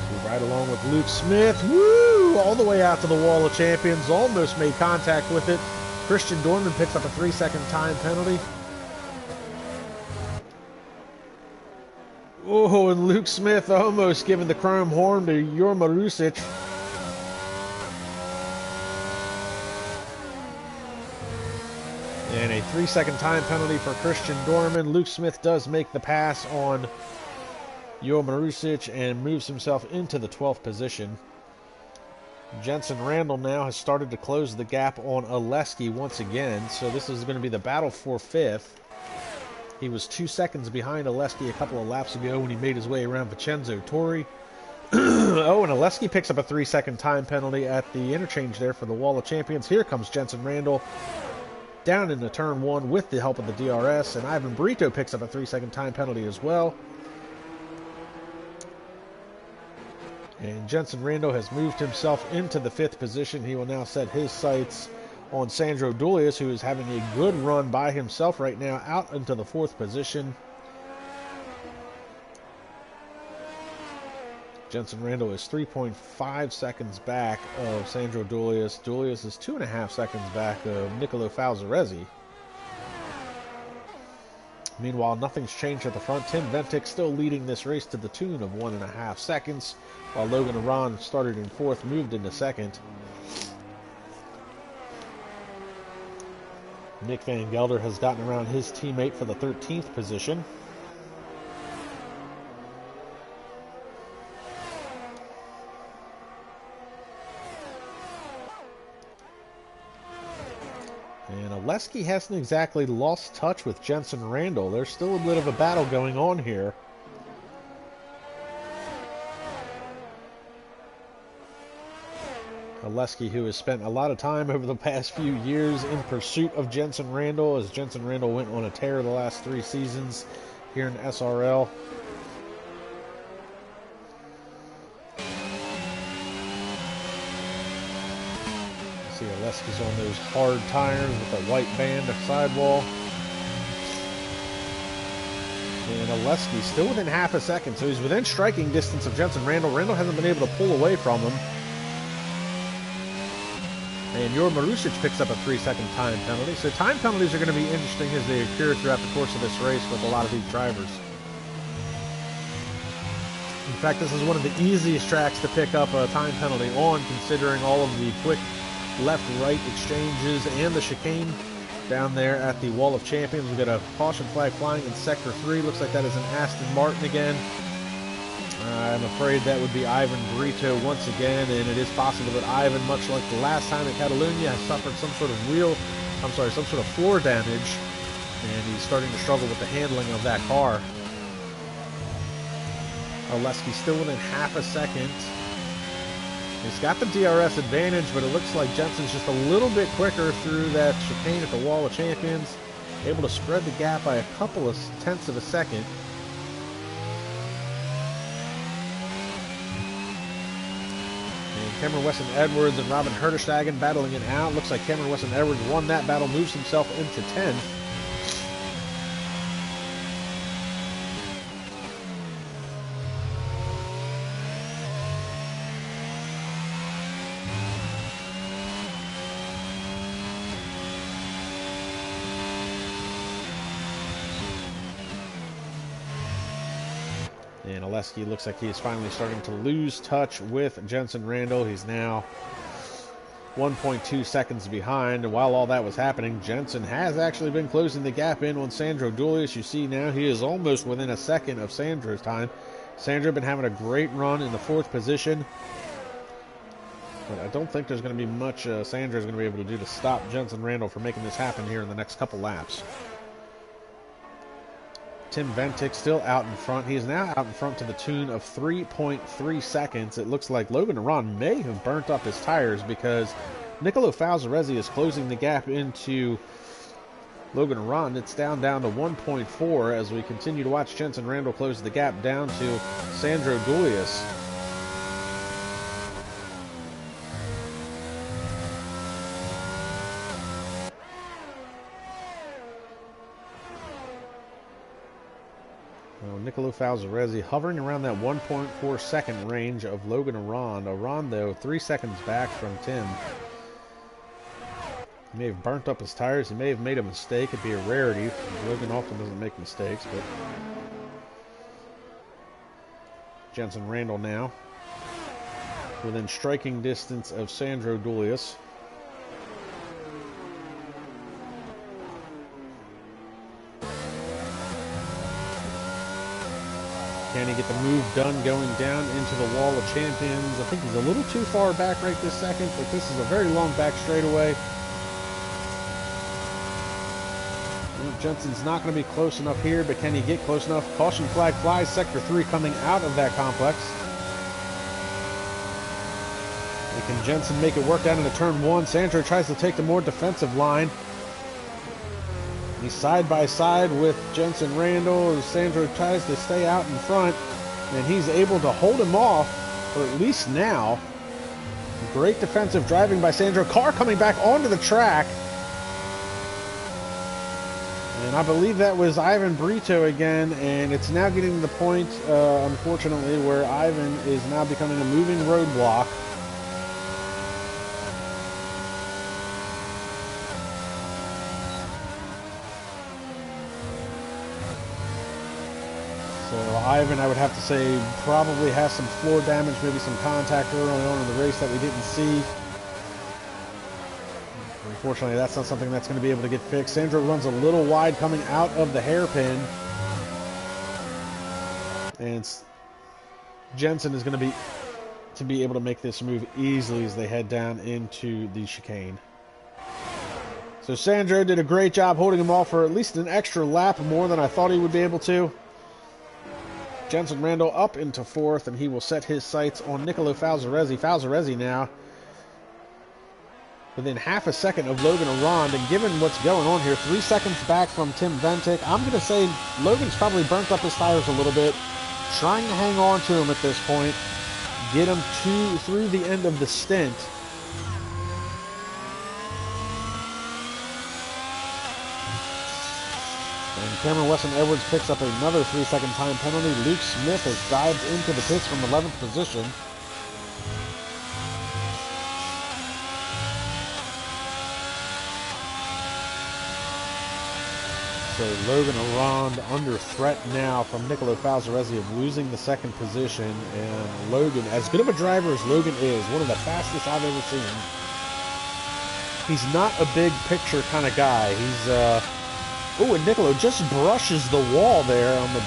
So right along with Luke Smith. Woo! All the way out to the wall of champions. Almost made contact with it. Christian Dorman picks up a 3-second time penalty. Oh, and Luke Smith almost giving the chrome horn to Jorma Rusic. And a 3-second time penalty for Christian Dorman. Luke Smith does make the pass on Jorma Rusic and moves himself into the 12th position. Jensen Randall now has started to close the gap on Oleski once again. So this is going to be the battle for 5th. He was 2 seconds behind Oleski a couple of laps ago when he made his way around Vincenzo Torri. Oh, and Oleski picks up a 3-second time penalty at the interchange there for the Wall of Champions. Here comes Jensen Randall down into turn 1 with the help of the DRS, and Ivan Brito picks up a 3-second time penalty as well. And Jensen Randall has moved himself into the 5th position. He will now set his sights on Sandro Dulius, who is having a good run by himself right now, out into the 4th position. Jensen Randall is 3.5 seconds back of Sandro Dulius. Dulius is 2.5 seconds back of Nicolo Falzaresi. Meanwhile, nothing's changed at the front. Tim Ventic still leading this race to the tune of 1.5 seconds, while Logan Aron started in 4th, moved into 2nd. Nick Van Gelder has gotten around his teammate for the 13th position. And Oleski hasn't exactly lost touch with Jensen Randall. There's still a bit of a battle going on here. Oleski, who has spent a lot of time over the past few years in pursuit of Jensen Randall, as Jensen Randall went on a tear the last 3 seasons here in SRL. See Oleski's on those hard tires with a white band of sidewall. And Oleski still within half a second, so he's within striking distance of Jensen Randall. Randall hasn't been able to pull away from him. And Jor Marusic picks up a 3-second time penalty. So time penalties are going to be interesting as they occur throughout the course of this race with a lot of these drivers. In fact, this is one of the easiest tracks to pick up a time penalty on, considering all of the quick left-right exchanges and the chicane down there at the Wall of Champions. We've got a caution flag flying in Sector 3. Looks like that is an Aston Martin again. I'm afraid that would be Ivan Brito once again, and it is possible that Ivan, much like the last time at Catalunya, has suffered some sort of floor damage, and he's starting to struggle with the handling of that car. Oleski still within half a second. He's got the DRS advantage, but it looks like Jensen's just a little bit quicker through that chicane at the Wall of Champions, able to spread the gap by a couple of tenths of a second. Cameron Weston Edwards and Robin Herterstegen battling it out. Looks like Cameron Weston Edwards won that battle, moves himself into 10th. And Oleski looks like he is finally starting to lose touch with Jensen Randall. He's now 1.2 seconds behind. And while all that was happening, Jensen has actually been closing the gap in on Sandro Dulius. You see now he is almost within a second of Sandro's time. Sandro been having a great run in the 4th position. But I don't think there's going to be much Sandro's going to be able to do to stop Jensen Randall from making this happen here in the next couple laps. Tim Ventic still out in front. He is now out in front to the tune of 3.3 seconds. It looks like Logan Aron may have burnt up his tires because Nicolo Falzaresi is closing the gap into Logan Aron. It's down to 1.4 as we continue to watch Jensen Randall close the gap down to Sandro Dulius. Nicolo Falzaresi hovering around that 1.4 second range of Logan Aron. Aron, though, 3 seconds back from Tim. He may have burnt up his tires. He may have made a mistake. It'd be a rarity. Logan often doesn't make mistakes, but Jensen Randall now within striking distance of Sandro Dulius. Can he get the move done going down into the Wall of Champions? I think he's a little too far back right this second, but this is a very long back straightaway. Jensen's not going to be close enough here, but can he get close enough? Caution flag flies. Sector 3 coming out of that complex. Can Jensen make it work down into turn one? Sandro tries to take the more defensive line. He's side by side with Jensen Randall as Sandro tries to stay out in front, and he's able to hold him off, or at least now. Great defensive driving by Sandro. Car coming back onto the track. And I believe that was Ivan Brito again, and it's now getting to the point, unfortunately, where Ivan is now becoming a moving roadblock. So Ivan, I would have to say, probably has some floor damage, maybe some contact early on in the race that we didn't see. Unfortunately, that's not something that's going to be able to get fixed. Sandro runs a little wide coming out of the hairpin. And Jensen is going to be able to make this move easily as they head down into the chicane. So Sandro did a great job holding him off for at least an extra lap, more than I thought he would be able to. Jensen Randall up into fourth, and he will set his sights on Nicolo Falzaresi. Falzaresi now within half a second of Logan Arond, and given what's going on here, 3 seconds back from Tim Ventic, I'm going to say Logan's probably burnt up his tires a little bit, trying to hang on to him at this point, get him through the end of the stint. And Cameron Weston Edwards picks up another 3-second time penalty. Luke Smith has dived into the pits from 11th position. So Logan Arond under threat now from Nicolo Falzaresi of losing the second position. And Logan, as good of a driver as Logan is, one of the fastest I've ever seen, he's not a big picture kind of guy. He's oh, and Nicolo just brushes the wall there on the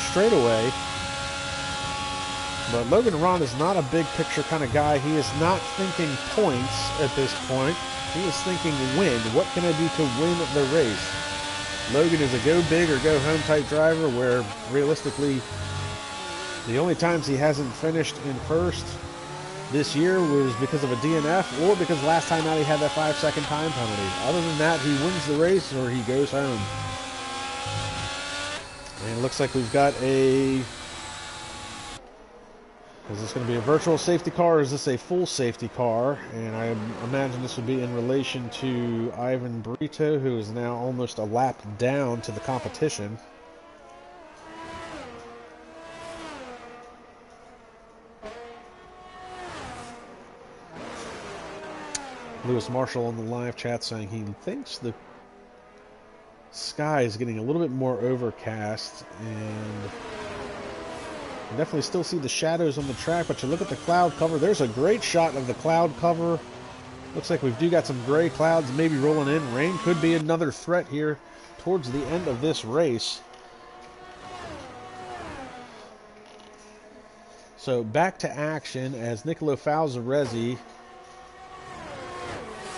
straightaway. But Logan Arond is not a big picture kind of guy. He is not thinking points at this point. He is thinking win. What can I do to win the race? Logan is a go big or go home type driver where realistically the only times he hasn't finished in first this year was because of a DNF or because last time out he had that 5-second time penalty. Other than that, he wins the race or he goes home. And it looks like we've got a... Is this going to be a virtual safety car or is this a full safety car? And I imagine this would be in relation to Ivan Brito, who is now almost a lap down to the competition. Lewis Marshall on the live chat saying he thinks the sky is getting a little bit more overcast, and you definitely still see the shadows on the track, but you look at the cloud cover, there's a great shot of the cloud cover. Looks like we do got some gray clouds maybe rolling in. Rain could be another threat here towards the end of this race. So back to action as Nicolo Falzaresi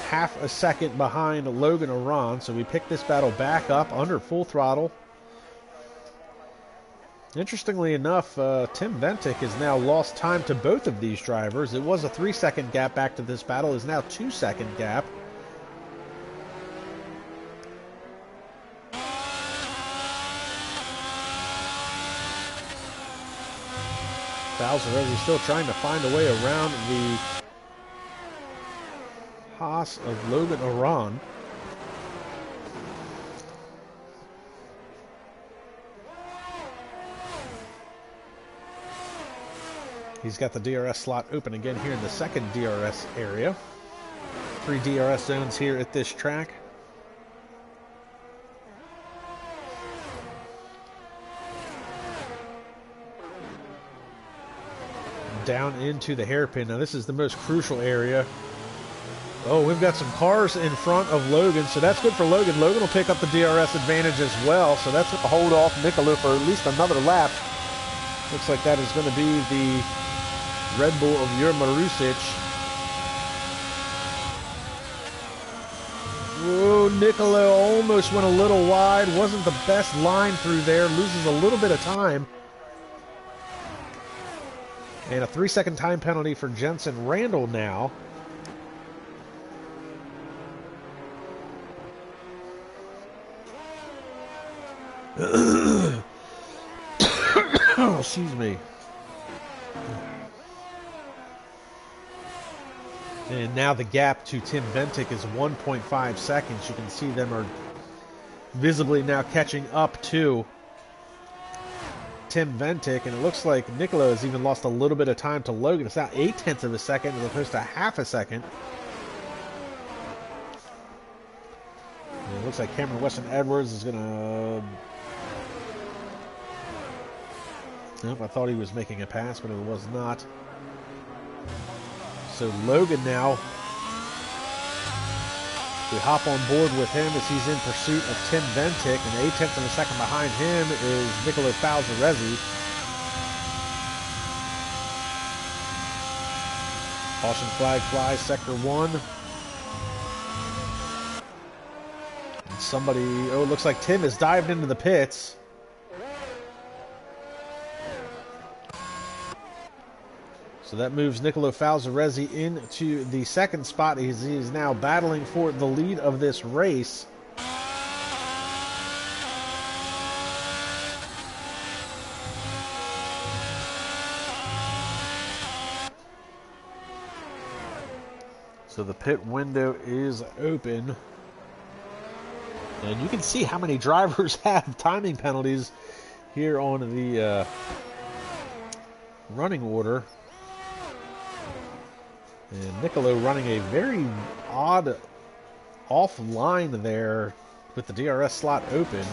half a second behind Logan Arond. So we pick this battle back up under full throttle. Interestingly enough, Tim Ventic has now lost time to both of these drivers. It was a 3-second gap back to this battle, is now 2-second gap. Falzaresi still trying to find a way around the Haas of Logan Arond. He's got the DRS slot open again here in the second DRS area. 3 DRS zones here at this track. Down into the hairpin. Now this is the most crucial area. Oh, we've got some cars in front of Logan, so that's good for Logan. Logan will pick up the DRS advantage as well, so that's going to hold off Nicolo for at least another lap. Looks like that is going to be the Red Bull of Jur Marusic. Whoa, Nicolo almost went a little wide. Wasn't the best line through there. Loses a little bit of time. And a 3-second time penalty for Jensen Randall now. Oh, excuse me. And now the gap to Tim Ventic is 1.5 seconds. You can see them are visibly now catching up to Tim Ventic, and it looks like Nicola has even lost a little bit of time to Logan. It's now 0.8 of a second as opposed to half a second. And it looks like Cameron Weston Edwards is going to... Nope, I thought he was making a pass, but it was not. So Logan now, we hop on board with him as he's in pursuit of Tim Ventic, and 0.8 of a second behind him is Niccolo Falzaresi. Caution flag flies, sector 1. And somebody, oh, it looks like Tim has dived into the pits. So that moves Niccolo Falzaresi into the second spot. He is now battling for the lead of this race. So the pit window is open. And you can see how many drivers have timing penalties here on the running order. And Niccolo running a very odd off-line there with the DRS slot open.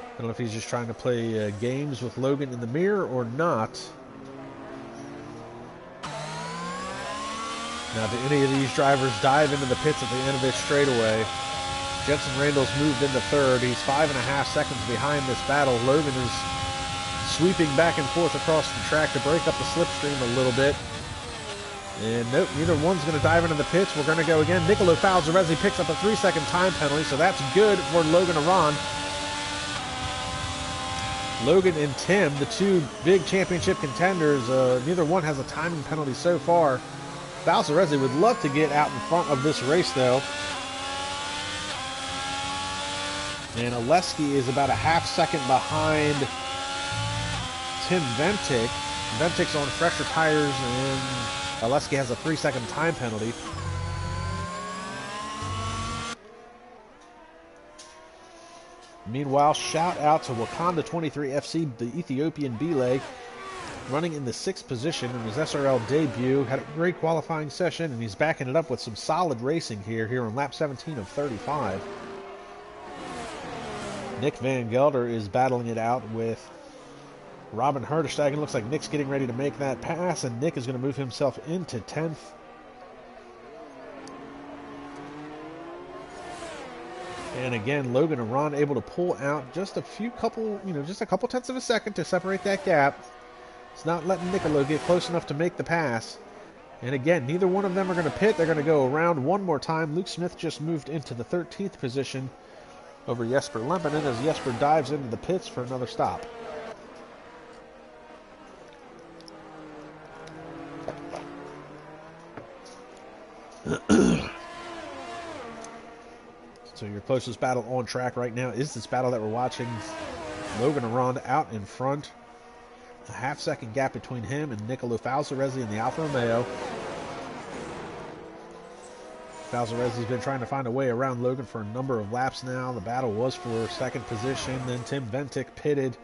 I don't know if he's just trying to play games with Logan in the mirror or not. Now, do any of these drivers dive into the pits at the end of this straightaway? Jensen Randall's moved into third. He's 5.5 seconds behind this battle. Logan is sweeping back and forth across the track to break up the slipstream a little bit. And nope, neither one's going to dive into the pits. We're going to go again. Niccolo Falzaresi picks up a 3-second time penalty, so that's good for Logan Aron. Logan and Tim, the two big championship contenders, neither one has a timing penalty so far. Falzaresi would love to get out in front of this race, though. And Oleski is about a half-second behind Tim Ventic. Ventic's on fresher tires, and Oleski has a 3-second time penalty. Meanwhile, shout out to Wakanda 23 FC, the Ethiopian belay, running in the 6th position in his SRL debut. Had a great qualifying session, and he's backing it up with some solid racing here on lap 17 of 35. Nick Van Gelder is battling it out with Robin Herdestegen. Looks like Nick's getting ready to make that pass, and Nick is going to move himself into 10th. And again, Logan and Ron able to pull out just a couple tenths of a second to separate that gap. It's not letting Niccolo get close enough to make the pass. And again, neither one of them are going to pit. They're going to go around one more time. Luke Smith just moved into the 13th position over Jesper Lempinen as Jesper dives into the pits for another stop. So your closest battle on track right now is this battle that we're watching. Logan Aron out in front. A half-second gap between him and Niccolo Falzaresi in the Alfa Romeo. Falzaresi's been trying to find a way around Logan for a number of laps now. The battle was for second position. Then Tim Ventic pitted.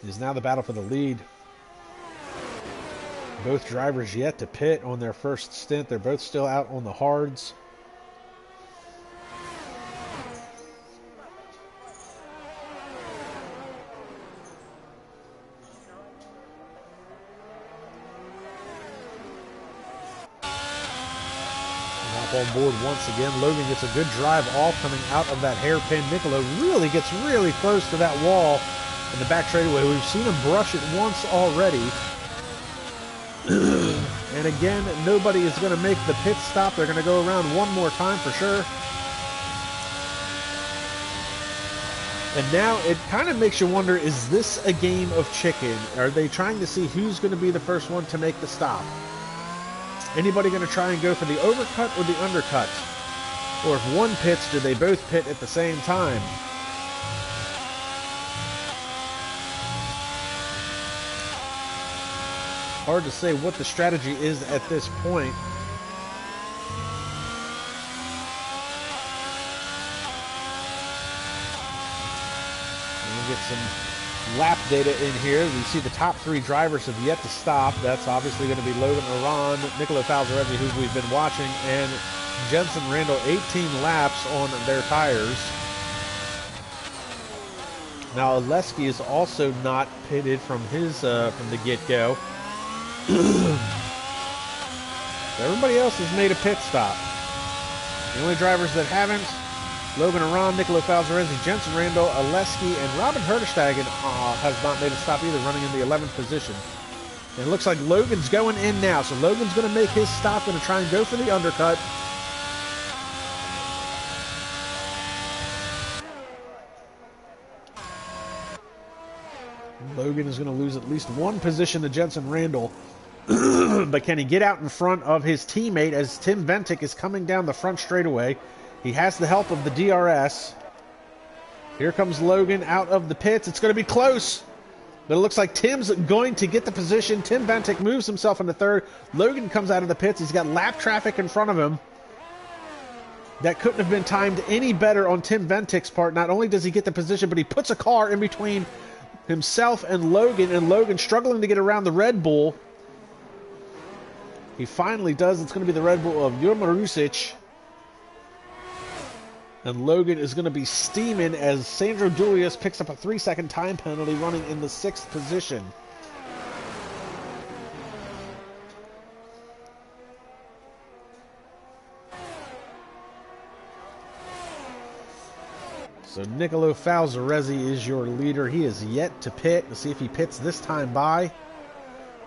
It is now the battle for the lead. Both drivers yet to pit on their first stint. They're both still out on the hards. On board once again. Logan gets a good drive off coming out of that hairpin. Niccolo really gets really close to that wall in the back straightaway. We've seen him brush it once already. And again, nobody is going to make the pit stop. They're going to go around one more time for sure. And now it kind of makes you wonder, is this a game of chicken? Are they trying to see who's going to be the first one to make the stop? Anybody going to try and go for the overcut or the undercut? Or if one pits, do they both pit at the same time? Hard to say what the strategy is at this point. We'll get some lap data in here. We see the top 3 drivers have yet to stop. That's obviously going to be Logan Aron, Niccolo Falzaresi, who we've been watching, and Jenson Randall. 18 laps on their tires. Now Oleski is also not pitted from his from the get-go. Everybody else has made a pit stop. The only drivers that haven't: Logan Aron, Niccolo Falzaresi, Jenson Randall, Oleski, and Robin Herterstegen has not made a stop either, running in the 11th position. And it looks like Logan's going in now, so Logan's going to make his stop, going to try and go for the undercut. Logan is going to lose at least 1 position to Jenson Randall. But can he get out in front of his teammate as Tim Ventic is coming down the front straightaway? He has the help of the DRS. Here comes Logan out of the pits. It's going to be close, but it looks like Tim's going to get the position. Tim Ventic moves himself into 3rd. Logan comes out of the pits. He's got lap traffic in front of him. That couldn't have been timed any better on Tim Ventic's part. Not only does he get the position, but he puts a car in between himself and Logan struggling to get around the Red Bull. He finally does. It's going to be the Red Bull of Jurma Rusic. And Logan is going to be steaming as Sandro Dulius picks up a 3-second time penalty, running in the 6th position. So Niccolo Falzaresi is your leader. He is yet to pit. Let's see if he pits this time by.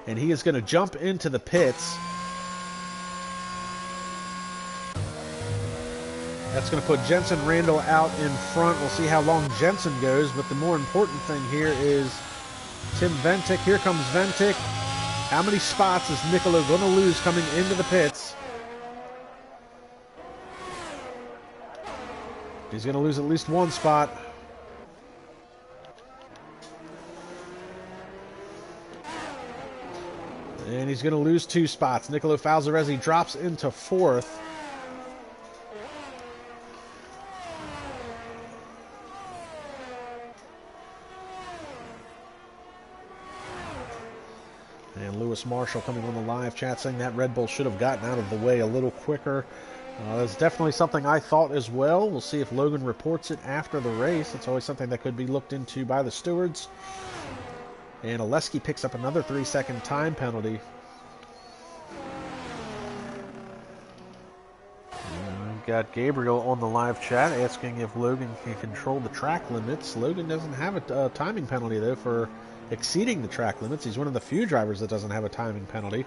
And he is going to jump into the pits. That's going to put Jenson Randall out in front. We'll see how long Jenson goes, but the more important thing here is Tim Ventic. Here comes Ventic. How many spots is Niccolo going to lose coming into the pits? He's going to lose at least 1 spot. And he's going to lose 2 spots. Niccolo Falzaresi drops into 4th. And Lewis Marshall coming on the live chat saying that Red Bull should have gotten out of the way a little quicker. That's definitely something I thought as well. We'll see if Logan reports it after the race. It's always something that could be looked into by the stewards. And Oleski picks up another 3-second time penalty. We've got Gabriel on the live chat asking if Logan can control the track limits. Logan doesn't have a timing penalty, though, for exceeding the track limits. He's one of the few drivers that doesn't have a timing penalty.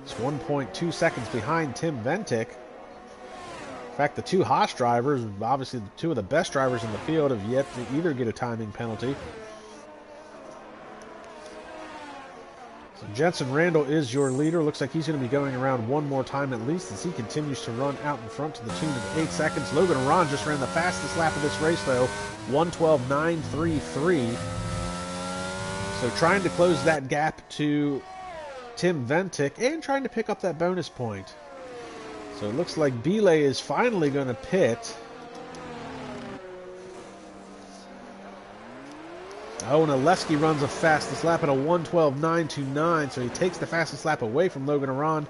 It's 1.2 seconds behind Tim Ventic. In fact, the 2 Haas drivers, obviously the 2 of the best drivers in the field, have yet to either get a timing penalty. So Jenson Randall is your leader. Looks like he's going to be going around 1 more time at least as he continues to run out in front to the tune of 8 seconds. Logan Aron just ran the fastest lap of this race, though, 1:12.933. So trying to close that gap to Tim Ventic and trying to pick up that bonus point. So it looks like Belay is finally going to pit. Oh, and Oleski runs the fastest lap at a 1:12.929, so he takes the fastest lap away from Logan Aron.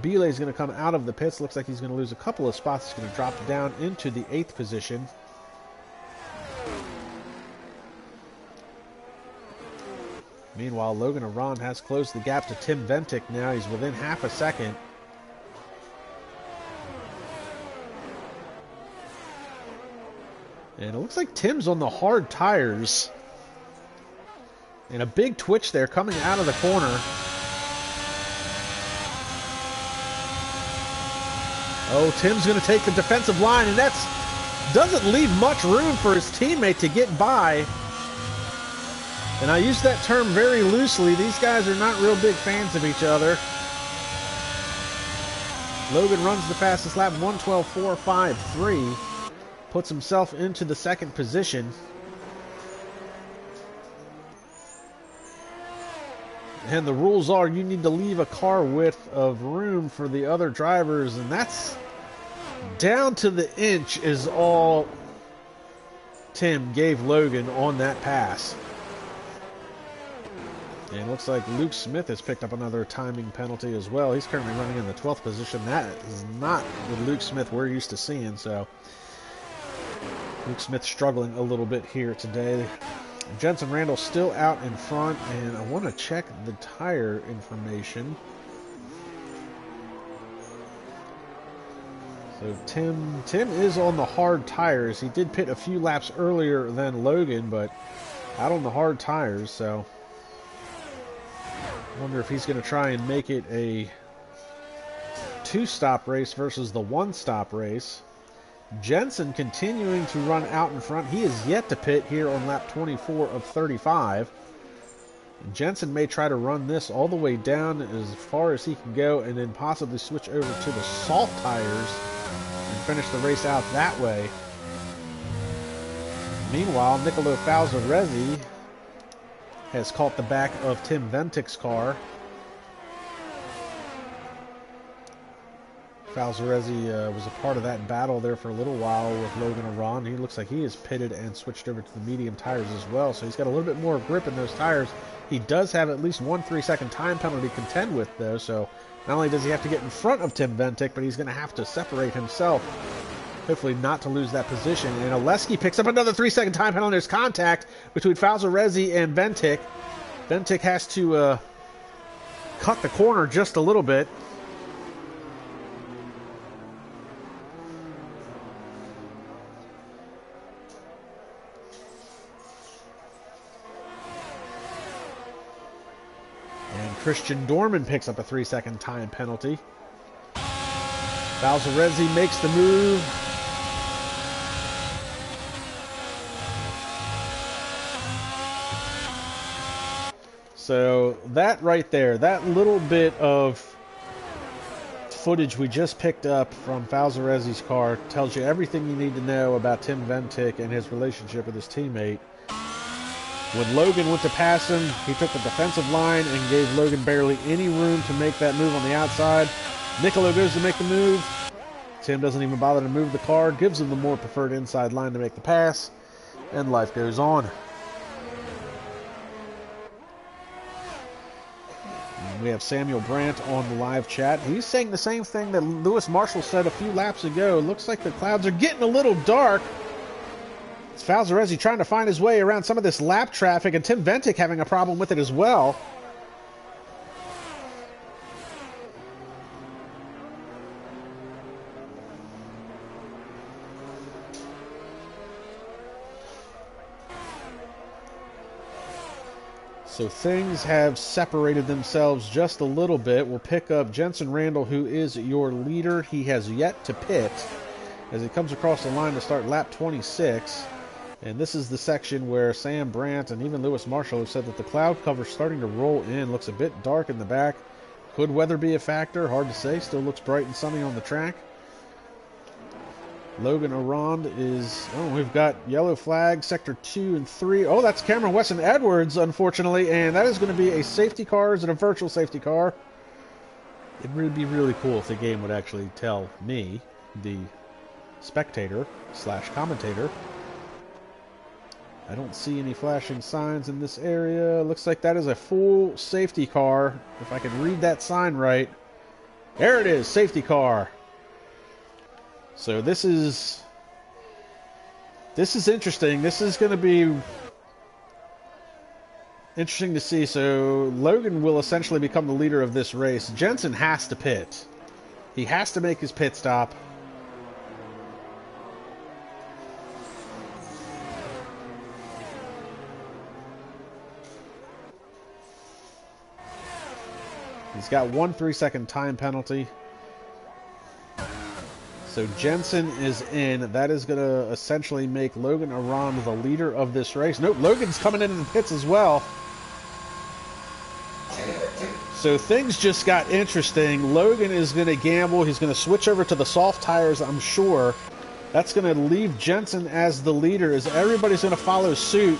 Belay is going to come out of the pits. Looks like he's going to lose a couple of spots. He's going to drop down into the 8th position. Meanwhile, Logan Aron has closed the gap to Tim Ventic now. He's within half a second. And it looks like Tim's on the hard tires. And a big twitch there coming out of the corner. Oh, Tim's going to take the defensive line, and that doesn't leave much room for his teammate to get by. And I use that term very loosely. These guys are not real big fans of each other. Logan runs the fastest lap, 1:12.453. Puts himself into the 2nd position. And the rules are you need to leave a car width of room for the other drivers, and that's down to the inch is all Tim gave Logan on that pass. And it looks like Luke Smith has picked up another timing penalty as well. He's currently running in the 12th position. That is not the Luke Smith we're used to seeing, so Luke Smith struggling a little bit here today. Jensen Randall still out in front, and I want to check the tire information. So Tim is on the hard tires. He did pit a few laps earlier than Logan, but out on the hard tires, so I wonder if he's going to try and make it a two-stop race versus the one-stop race. Jensen continuing to run out in front. He is yet to pit here on lap 24 of 35. Jensen may try to run this all the way down as far as he can go and then possibly switch over to the soft tires and finish the race out that way. Meanwhile, Nicolo Falzaresi has caught the back of Tim Ventic's car. Falzaresi was a part of that battle there for a little while with Logan Aron. He looks like he is pitted and switched over to the medium tires as well, so he's got a little bit more grip in those tires. He does have at least 1 3-second time penalty to contend with, though, so not only does he have to get in front of Tim Ventic, but he's going to have to separate himself, hopefully not to lose that position. And Oleski picks up another 3-second time penalty. There's contact between Falzaresi and Ventic. Ventic has to cut the corner just a little bit. Christian Dorman picks up a 3-second time penalty. Falzaresi makes the move. So that right there, that little bit of footage we just picked up from Falzaresi's car tells you everything you need to know about Tim Ventic and his relationship with his teammate. When Logan went to pass him, he took the defensive line and gave Logan barely any room to make that move on the outside. Nicolo goes to make the move. Tim doesn't even bother to move the car, gives him the more preferred inside line to make the pass, and life goes on. And we have Samuel Brandt on the live chat. He's saying the same thing that Lewis Marshall said a few laps ago. It looks like the clouds are getting a little dark. It's Falzaresi trying to find his way around some of this lap traffic, and Tim Ventic having a problem with it as well. So things have separated themselves just a little bit. We'll pick up Jensen Randall, who is your leader. He has yet to pit as he comes across the line to start lap 26. And this is the section where Sam Brandt and even Lewis Marshall have said that the cloud cover is starting to roll in. Looks a bit dark in the back. Could weather be a factor? Hard to say. Still looks bright and sunny on the track. Logan Arond is... Oh, we've got yellow flag, sector 2 and 3. Oh, that's Cameron Weston Edwards, unfortunately. And that is going to be a safety car. Is it a virtual safety car? It would be really cool if the game would actually tell me, the spectator / commentator. I don't see any flashing signs in this area. Looks like that is a full safety car. If I can read that sign right. There it is, safety car. So this is interesting. This is going to be interesting to see. So Logan will essentially become the leader of this race. Jensen has to pit. He has to make his pit stop. He's got 1 3-second time penalty. So Jensen is in. That is going to essentially make Logan Arond the leader of this race. Nope, Logan's coming into the pits as well. So things just got interesting. Logan is going to gamble. He's going to switch over to the soft tires, I'm sure. That's going to leave Jensen as the leader, as everybody's going to follow suit.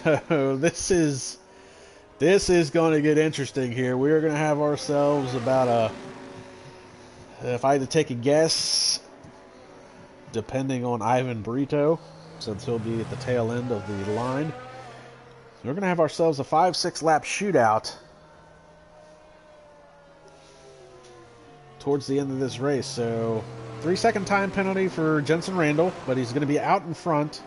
So this is going to get interesting here. We are going to have ourselves about a, if I had to take a guess, depending on Ivan Brito, since he'll be at the tail end of the line, we're going to have ourselves a 5-6 lap shootout towards the end of this race. So 3-second time penalty for Jensen Randall, but he's going to be out in front.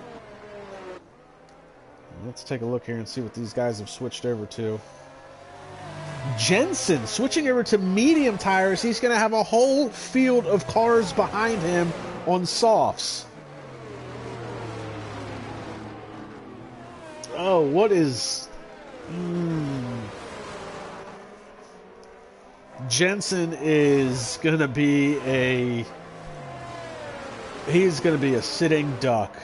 Let's take a look here and see what these guys have switched over to. Jensen switching over to medium tires. He's going to have a whole field of cars behind him on softs. Oh, what is... Jensen is going to be a... He's going to be a sitting duck.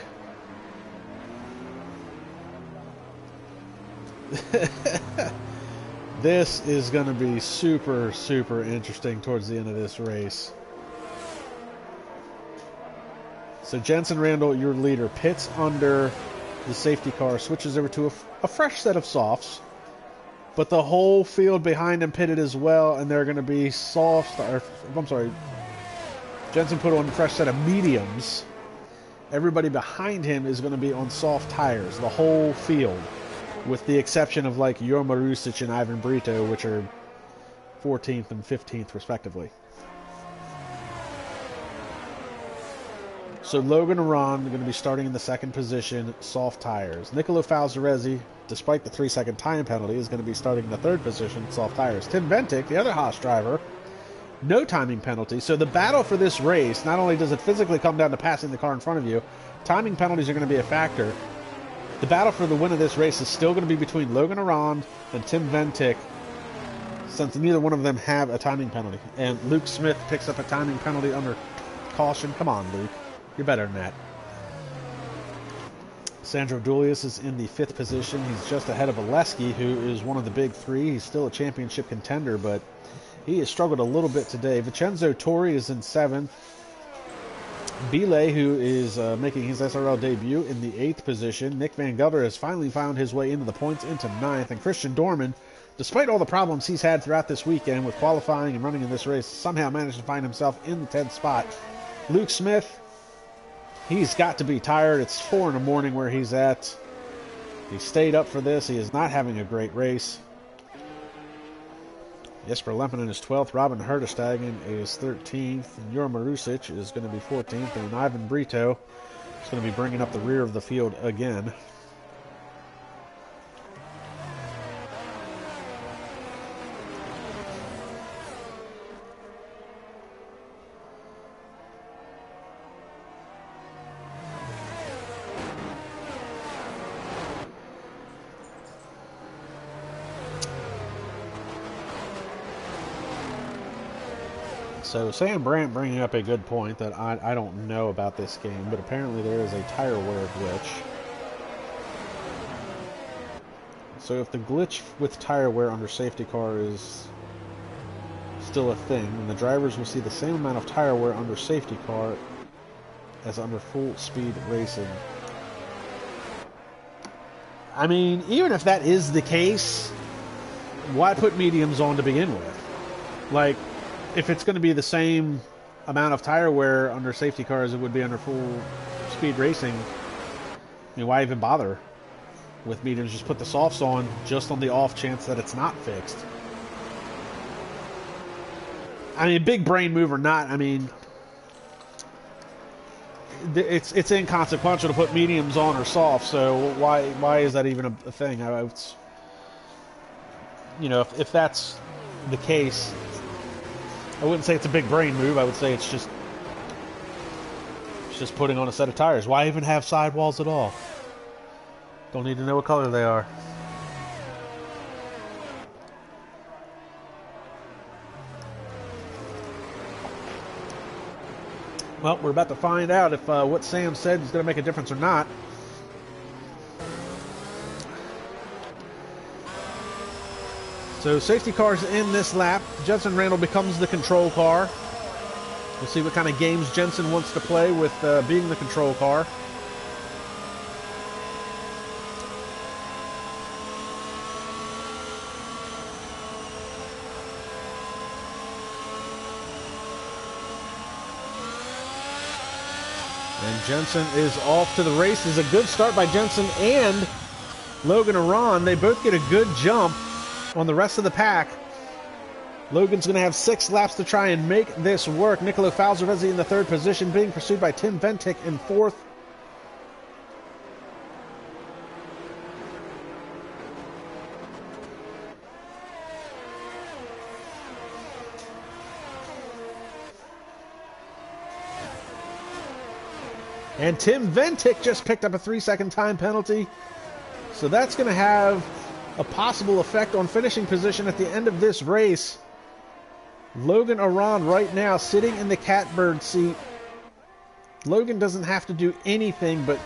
This is going to be super, super interesting towards the end of this race. So Jensen Randall, your leader, pits under the safety car, switches over to a fresh set of softs, but the whole field behind him pitted as well, and they're going to be soft. Or, I'm sorry, Jensen put on a fresh set of mediums. Everybody behind him is going to be on soft tires, the whole field, with the exception of like Jor Marusic and Ivan Brito, which are 14th and 15th respectively. So Logan and Ron are going to be starting in the second position, soft tires. Nicolo Falzaresi, despite the 3-second time penalty, is going to be starting in the third position, soft tires. Tim Ventic, the other Haas driver, no timing penalty. So the battle for this race, not only does it physically come down to passing the car in front of you, timing penalties are going to be a factor. The battle for the win of this race is still going to be between Logan Arand and Tim Ventic, since neither one of them have a timing penalty. And Luke Smith picks up a timing penalty under caution. Come on, Luke. You're better than that. Sandro Dulius is in the 5th position. He's just ahead of Oleski, who is one of the big three. He's still a championship contender, but he has struggled a little bit today. Vincenzo Torri is in 7th. Belay, who is making his SRL debut, in the 8th position. Nick Van Gelder has finally found his way into the points, into 9th. And Christian Dorman, despite all the problems he's had throughout this weekend with qualifying and running in this race, somehow managed to find himself in the 10th spot. Luke Smith, he's got to be tired. It's 4 in the morning where he's at. He stayed up for this. He is not having a great race. Jesper Lempinen is 12th. Robin Herdestegen is 13th. And Jor Marusic is going to be 14th. And Ivan Brito is going to be bringing up the rear of the field again. So Sam Brandt bringing up a good point that I don't know about this game, but apparently there is a tire wear glitch. So if the glitch with tire wear under safety car is still a thing, then the drivers will see the same amount of tire wear under safety car as under full speed racing. I mean, even if that is the case, why put mediums on to begin with? Like, if it's going to be the same amount of tire wear under safety car as it would be under full speed racing, I mean, why even bother with mediums? Just put the softs on just on the off chance that it's not fixed. I mean, big brain move or not, I mean, it's inconsequential to put mediums on or soft, so why is that even a thing? You know, if that's the case, I wouldn't say it's a big brain move. I would say it's just putting on a set of tires. Why even have sidewalls at all? Don't need to know what color they are. Well, we're about to find out if what Sam said is going to make a difference or not. So safety cars in this lap. Jensen Randall becomes the control car. We'll see what kind of games Jensen wants to play with being the control car. And Jensen is off to the races. A good start by Jensen and Logan Aron. They both get a good jump on the rest of the pack. Logan's going to have 6 laps to try and make this work. Nicolo Falzarezzi in the 3rd position, being pursued by Tim Ventic in 4th. And Tim Ventic just picked up a 3-second time penalty. So that's going to have a possible effect on finishing position at the end of this race. Logan Aron right now sitting in the catbird seat. Logan doesn't have to do anything but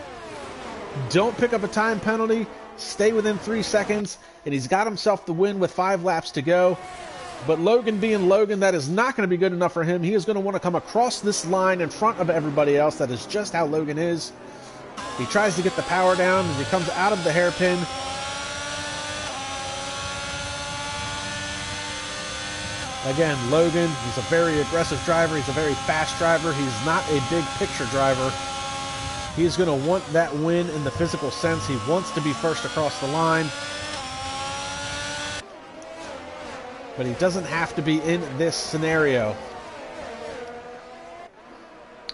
don't pick up a time penalty, stay within 3 seconds, and he's got himself the win with 5 laps to go. But Logan being Logan, that is not going to be good enough for him. He is going to want to come across this line in front of everybody else. That is just how Logan is. He tries to get the power down as he comes out of the hairpin. Again, Logan, he's a very aggressive driver. He's a very fast driver. He's not a big picture driver. He's going to want that win in the physical sense. He wants to be first across the line. But he doesn't have to be in this scenario.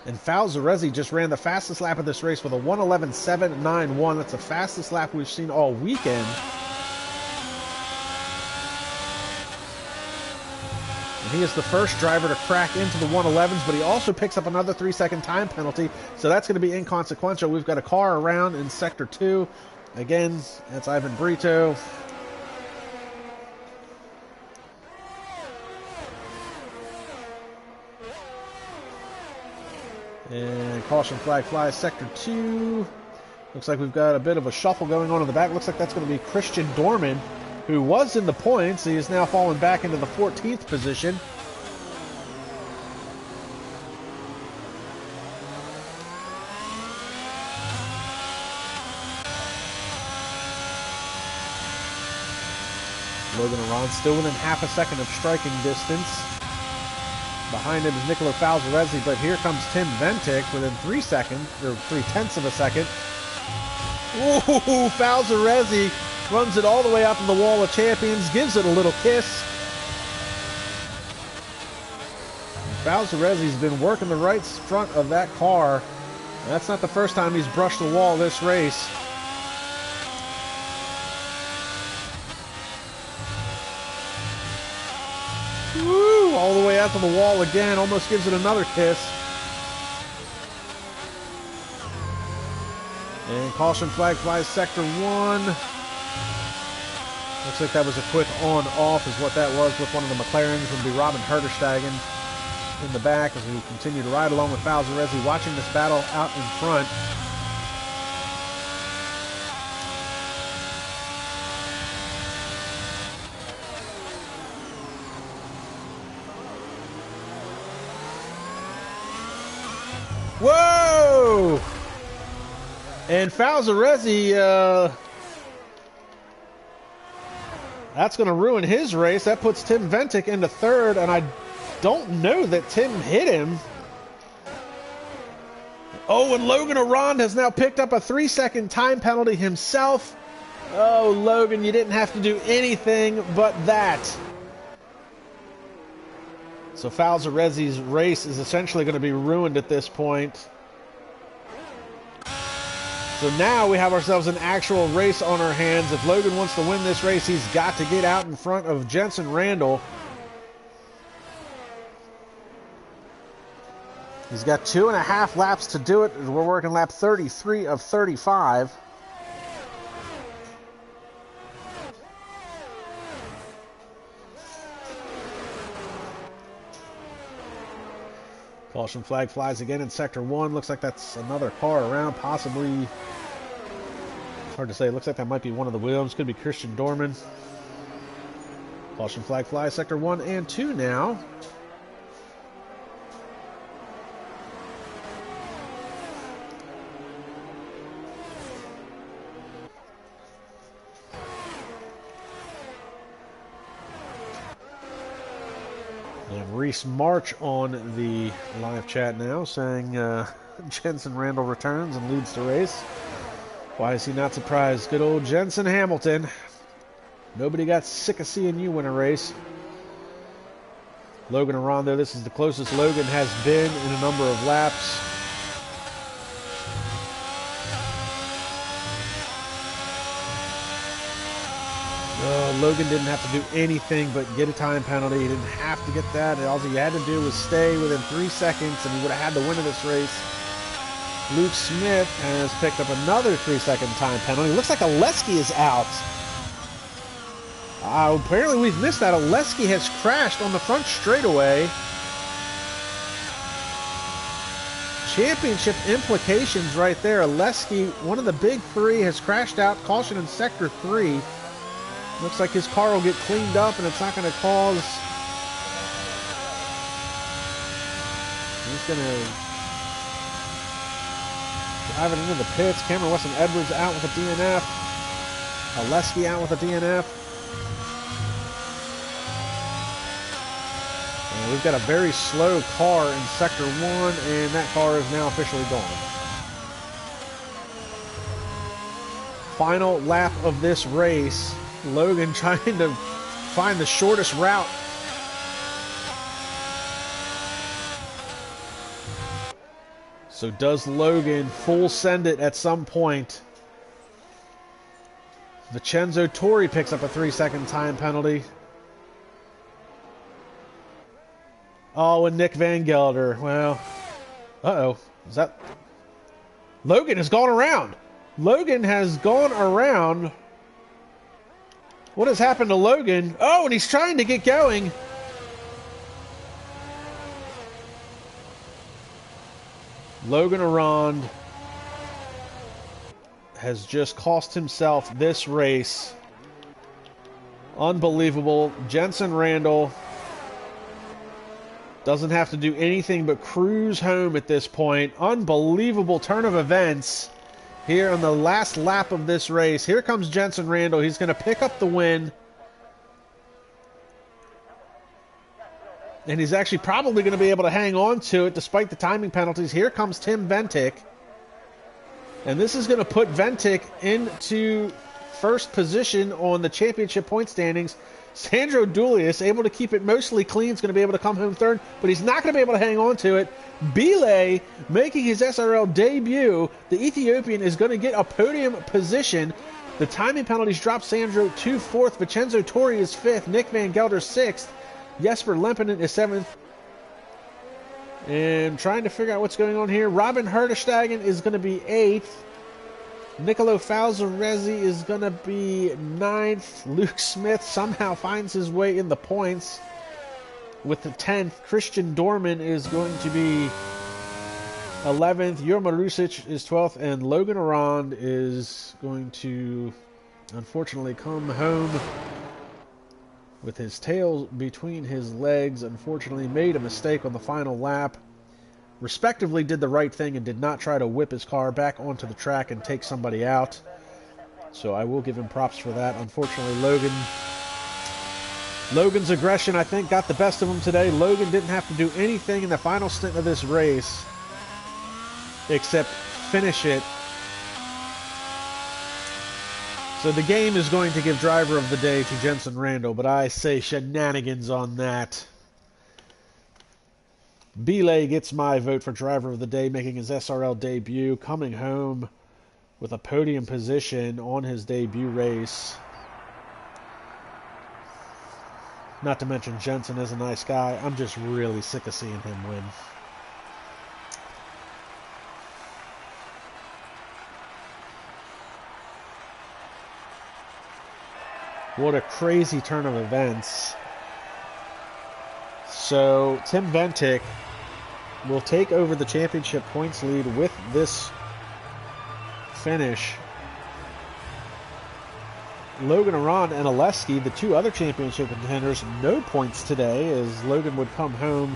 And Falzarezzi just ran the fastest lap of this race with a 1:11.791. That's the fastest lap we've seen all weekend. And he is the first driver to crack into the 1:11s, but he also picks up another 3-second time penalty, so that's going to be inconsequential. We've got a car around in Sector 2. Again, that's Ivan Brito. And caution flag flies Sector 2. Looks like we've got a bit of a shuffle going on in the back. Looks like that's going to be Christian Dorman, who was in the points. He is now fallen back into the 14th position. Logan Aron still within half a second of striking distance. Behind him is Nicolo Falzarezzi, but here comes Tim Ventic within 3 seconds, or 0.3 of a second. Ooh, Falzarezzi runs it all the way up to the wall of champions, gives it a little kiss. Falzarezzi's been working the right front of that car. That's not the first time he's brushed the wall this race. Woo! All the way out to the wall again, almost gives it another kiss. And caution flag flies Sector 1. Looks like that was a quick on-off is what that was with one of the McLarens. It would be Robin Herterstegen in the back as we continue to ride along with Falzarezzi, watching this battle out in front. Whoa! And Falzarezzi, that's going to ruin his race. That puts Tim Ventic into 3rd, and I don't know that Tim hit him. Oh, and Logan Aron has now picked up a 3-second time penalty himself. Oh, Logan, you didn't have to do anything but that. So Falzarezzi's race is essentially going to be ruined at this point. So now we have ourselves an actual race on our hands. If Logan wants to win this race, he's got to get out in front of Jensen Randall. He's got 2.5 laps to do it. We're working lap 33 of 35. Caution flag flies again in Sector 1. Looks like that's another car around, possibly. Hard to say. Looks like that might be one of the Williams. Could be Christian Dorman. Caution flag flies Sector 1 and 2 now. And Reese March on the live chat now saying Jensen Randall returns and leads the race. Why is he not surprised? Good old Jensen Hamilton. Nobody got sick of seeing you win a race. Logan Arando, this is the closest Logan has been in a number of laps. Oh, Logan didn't have to do anything but get a time penalty. He didn't have to get that. All he had to do was stay within 3 seconds, and he would have had the win of this race. Luke Smith has picked up another 3-second time penalty. Looks like Oleski is out. Apparently we've missed that. Oleski has crashed on the front straightaway. Championship implications right there. Oleski, one of the big three, has crashed out. Caution in Sector 3. Looks like his car will get cleaned up and it's not going to cause... He's going to drive it into the pits. Cameron Weston-Edwards out with a DNF. Oleski out with a DNF. And we've got a very slow car in Sector 1, and that car is now officially gone. Final lap of this race. Logan trying to find the shortest route. So does Logan full send it at some point? Vincenzo Torri picks up a 3-second time penalty. Oh, and Nick Van Gelder. Well, uh-oh. Is that... Logan has gone around. Logan has gone around. What has happened to Logan? Oh, and he's trying to get going. Logan Arand has just cost himself this race. Unbelievable. Jensen Randall doesn't have to do anything but cruise home at this point. Unbelievable turn of events here on the last lap of this race. Here comes Jensen Randall. He's going to pick up the win. And he's actually probably going to be able to hang on to it despite the timing penalties. Here comes Tim Ventic. And this is going to put Ventic into first position on the championship point standings. Sandro Dulius, able to keep it mostly clean, is going to be able to come home third, but he's not going to be able to hang on to it. Bile making his SRL debut. The Ethiopian is going to get a podium position. The timing penalties drop Sandro to fourth. Vincenzo Torri is fifth. Nick Van Gelder sixth. Jesper Lempinen is seventh. And trying to figure out what's going on here. Robin Herdestagen is going to be eighth. Nicolo Falzarezzi is going to be ninth. Luke Smith somehow finds his way in the points with the 10th. Christian Dorman is going to be 11th. Jurma Rusic is 12th. And Logan Arand is going to, unfortunately, come home with his tail between his legs. Unfortunately, made a mistake on the final lap. Respectively did the right thing and did not try to whip his car back onto the track and take somebody out. So I will give him props for that. Unfortunately, Logan's aggression, I think, got the best of him today. Logan didn't have to do anything in the final stint of this race except finish it. So the game is going to give driver of the day to Jensen Randall, but I say shenanigans on that. Bile gets my vote for driver of the day, making his SRL debut, coming home with a podium position on his debut race. Not to mention Jensen is a nice guy. I'm just really sick of seeing him win. What a crazy turn of events. So Tim Ventic will take over the championship points lead with this finish. Logan Arand and Oleski, the two other championship contenders, no points today, as Logan would come home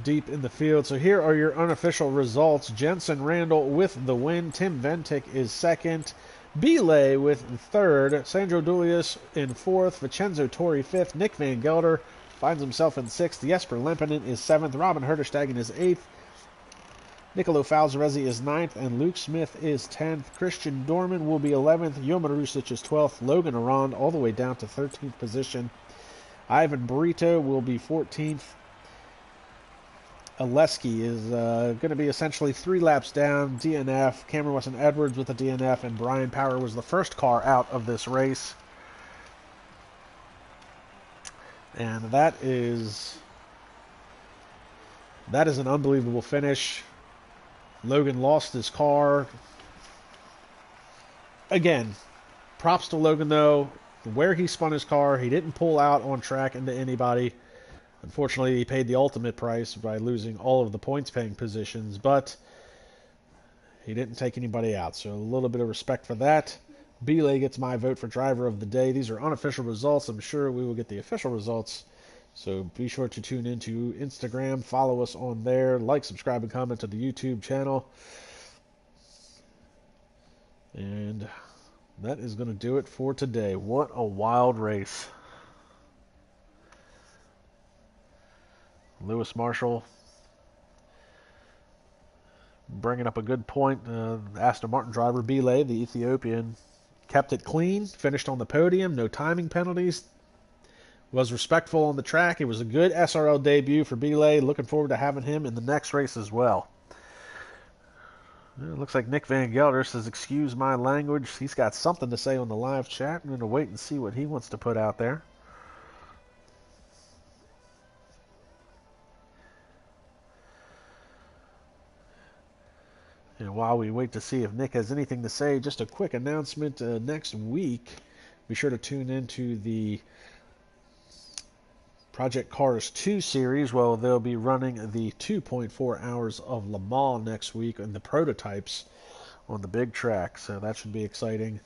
deep in the field. So here are your unofficial results. Jensen Randall with the win. Tim Ventic is second. Bile with third. Sandro Dulius in fourth. Vincenzo Torri fifth. Nick Van Gelder finds himself in 6th. Jesper Lempinen is 7th. Robin Herderstegen is 8th. Nicolo Falzarezzi is 9th, and Luke Smith is 10th. Christian Dorman will be 11th. Joman Rusic is 12th. Logan Arond all the way down to 13th position. Ivan Brito will be 14th. Oleski is going to be essentially 3 laps down. DNF. Cameron Weston Edwards with a DNF, and Brian Power was the first car out of this race. And that is an unbelievable finish. Logan lost his car. Again, props to Logan, though. Where he spun his car, he didn't pull out on track into anybody. Unfortunately, he paid the ultimate price by losing all of the points-paying positions, but he didn't take anybody out, so a little bit of respect for that. Belay gets my vote for driver of the day. These are unofficial results. I'm sure we will get the official results, so be sure to tune into Instagram. Follow us on there. Like, subscribe, and comment to the YouTube channel. And that is going to do it for today. What a wild race. Lewis Marshall bringing up a good point. Aston Martin driver Belay, the Ethiopian, kept it clean, finished on the podium, no timing penalties, was respectful on the track. It was a good SRL debut for Belay. Looking forward to having him in the next race as well. It looks like Nick Van Gelder says, excuse my language. He's got something to say on the live chat. I'm going to wait and see what he wants to put out there. And while we wait to see if Nick has anything to say, just a quick announcement. Next week, be sure to tune into the Project Cars 2 series. Well, they'll be running the 2.4 hours of Le Mans next week and the prototypes on the big track. So that should be exciting.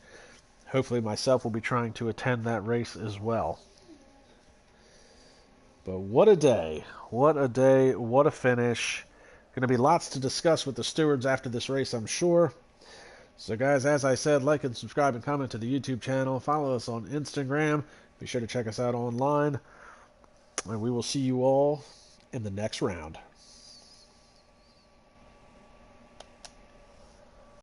Hopefully myself will be trying to attend that race as well. But what a day. What a day. What a finish. Going to be lots to discuss with the stewards after this race, I'm sure. So guys, as I said, like and subscribe and comment to the YouTube channel. Follow us on Instagram. Be sure to check us out online. And we will see you all in the next round.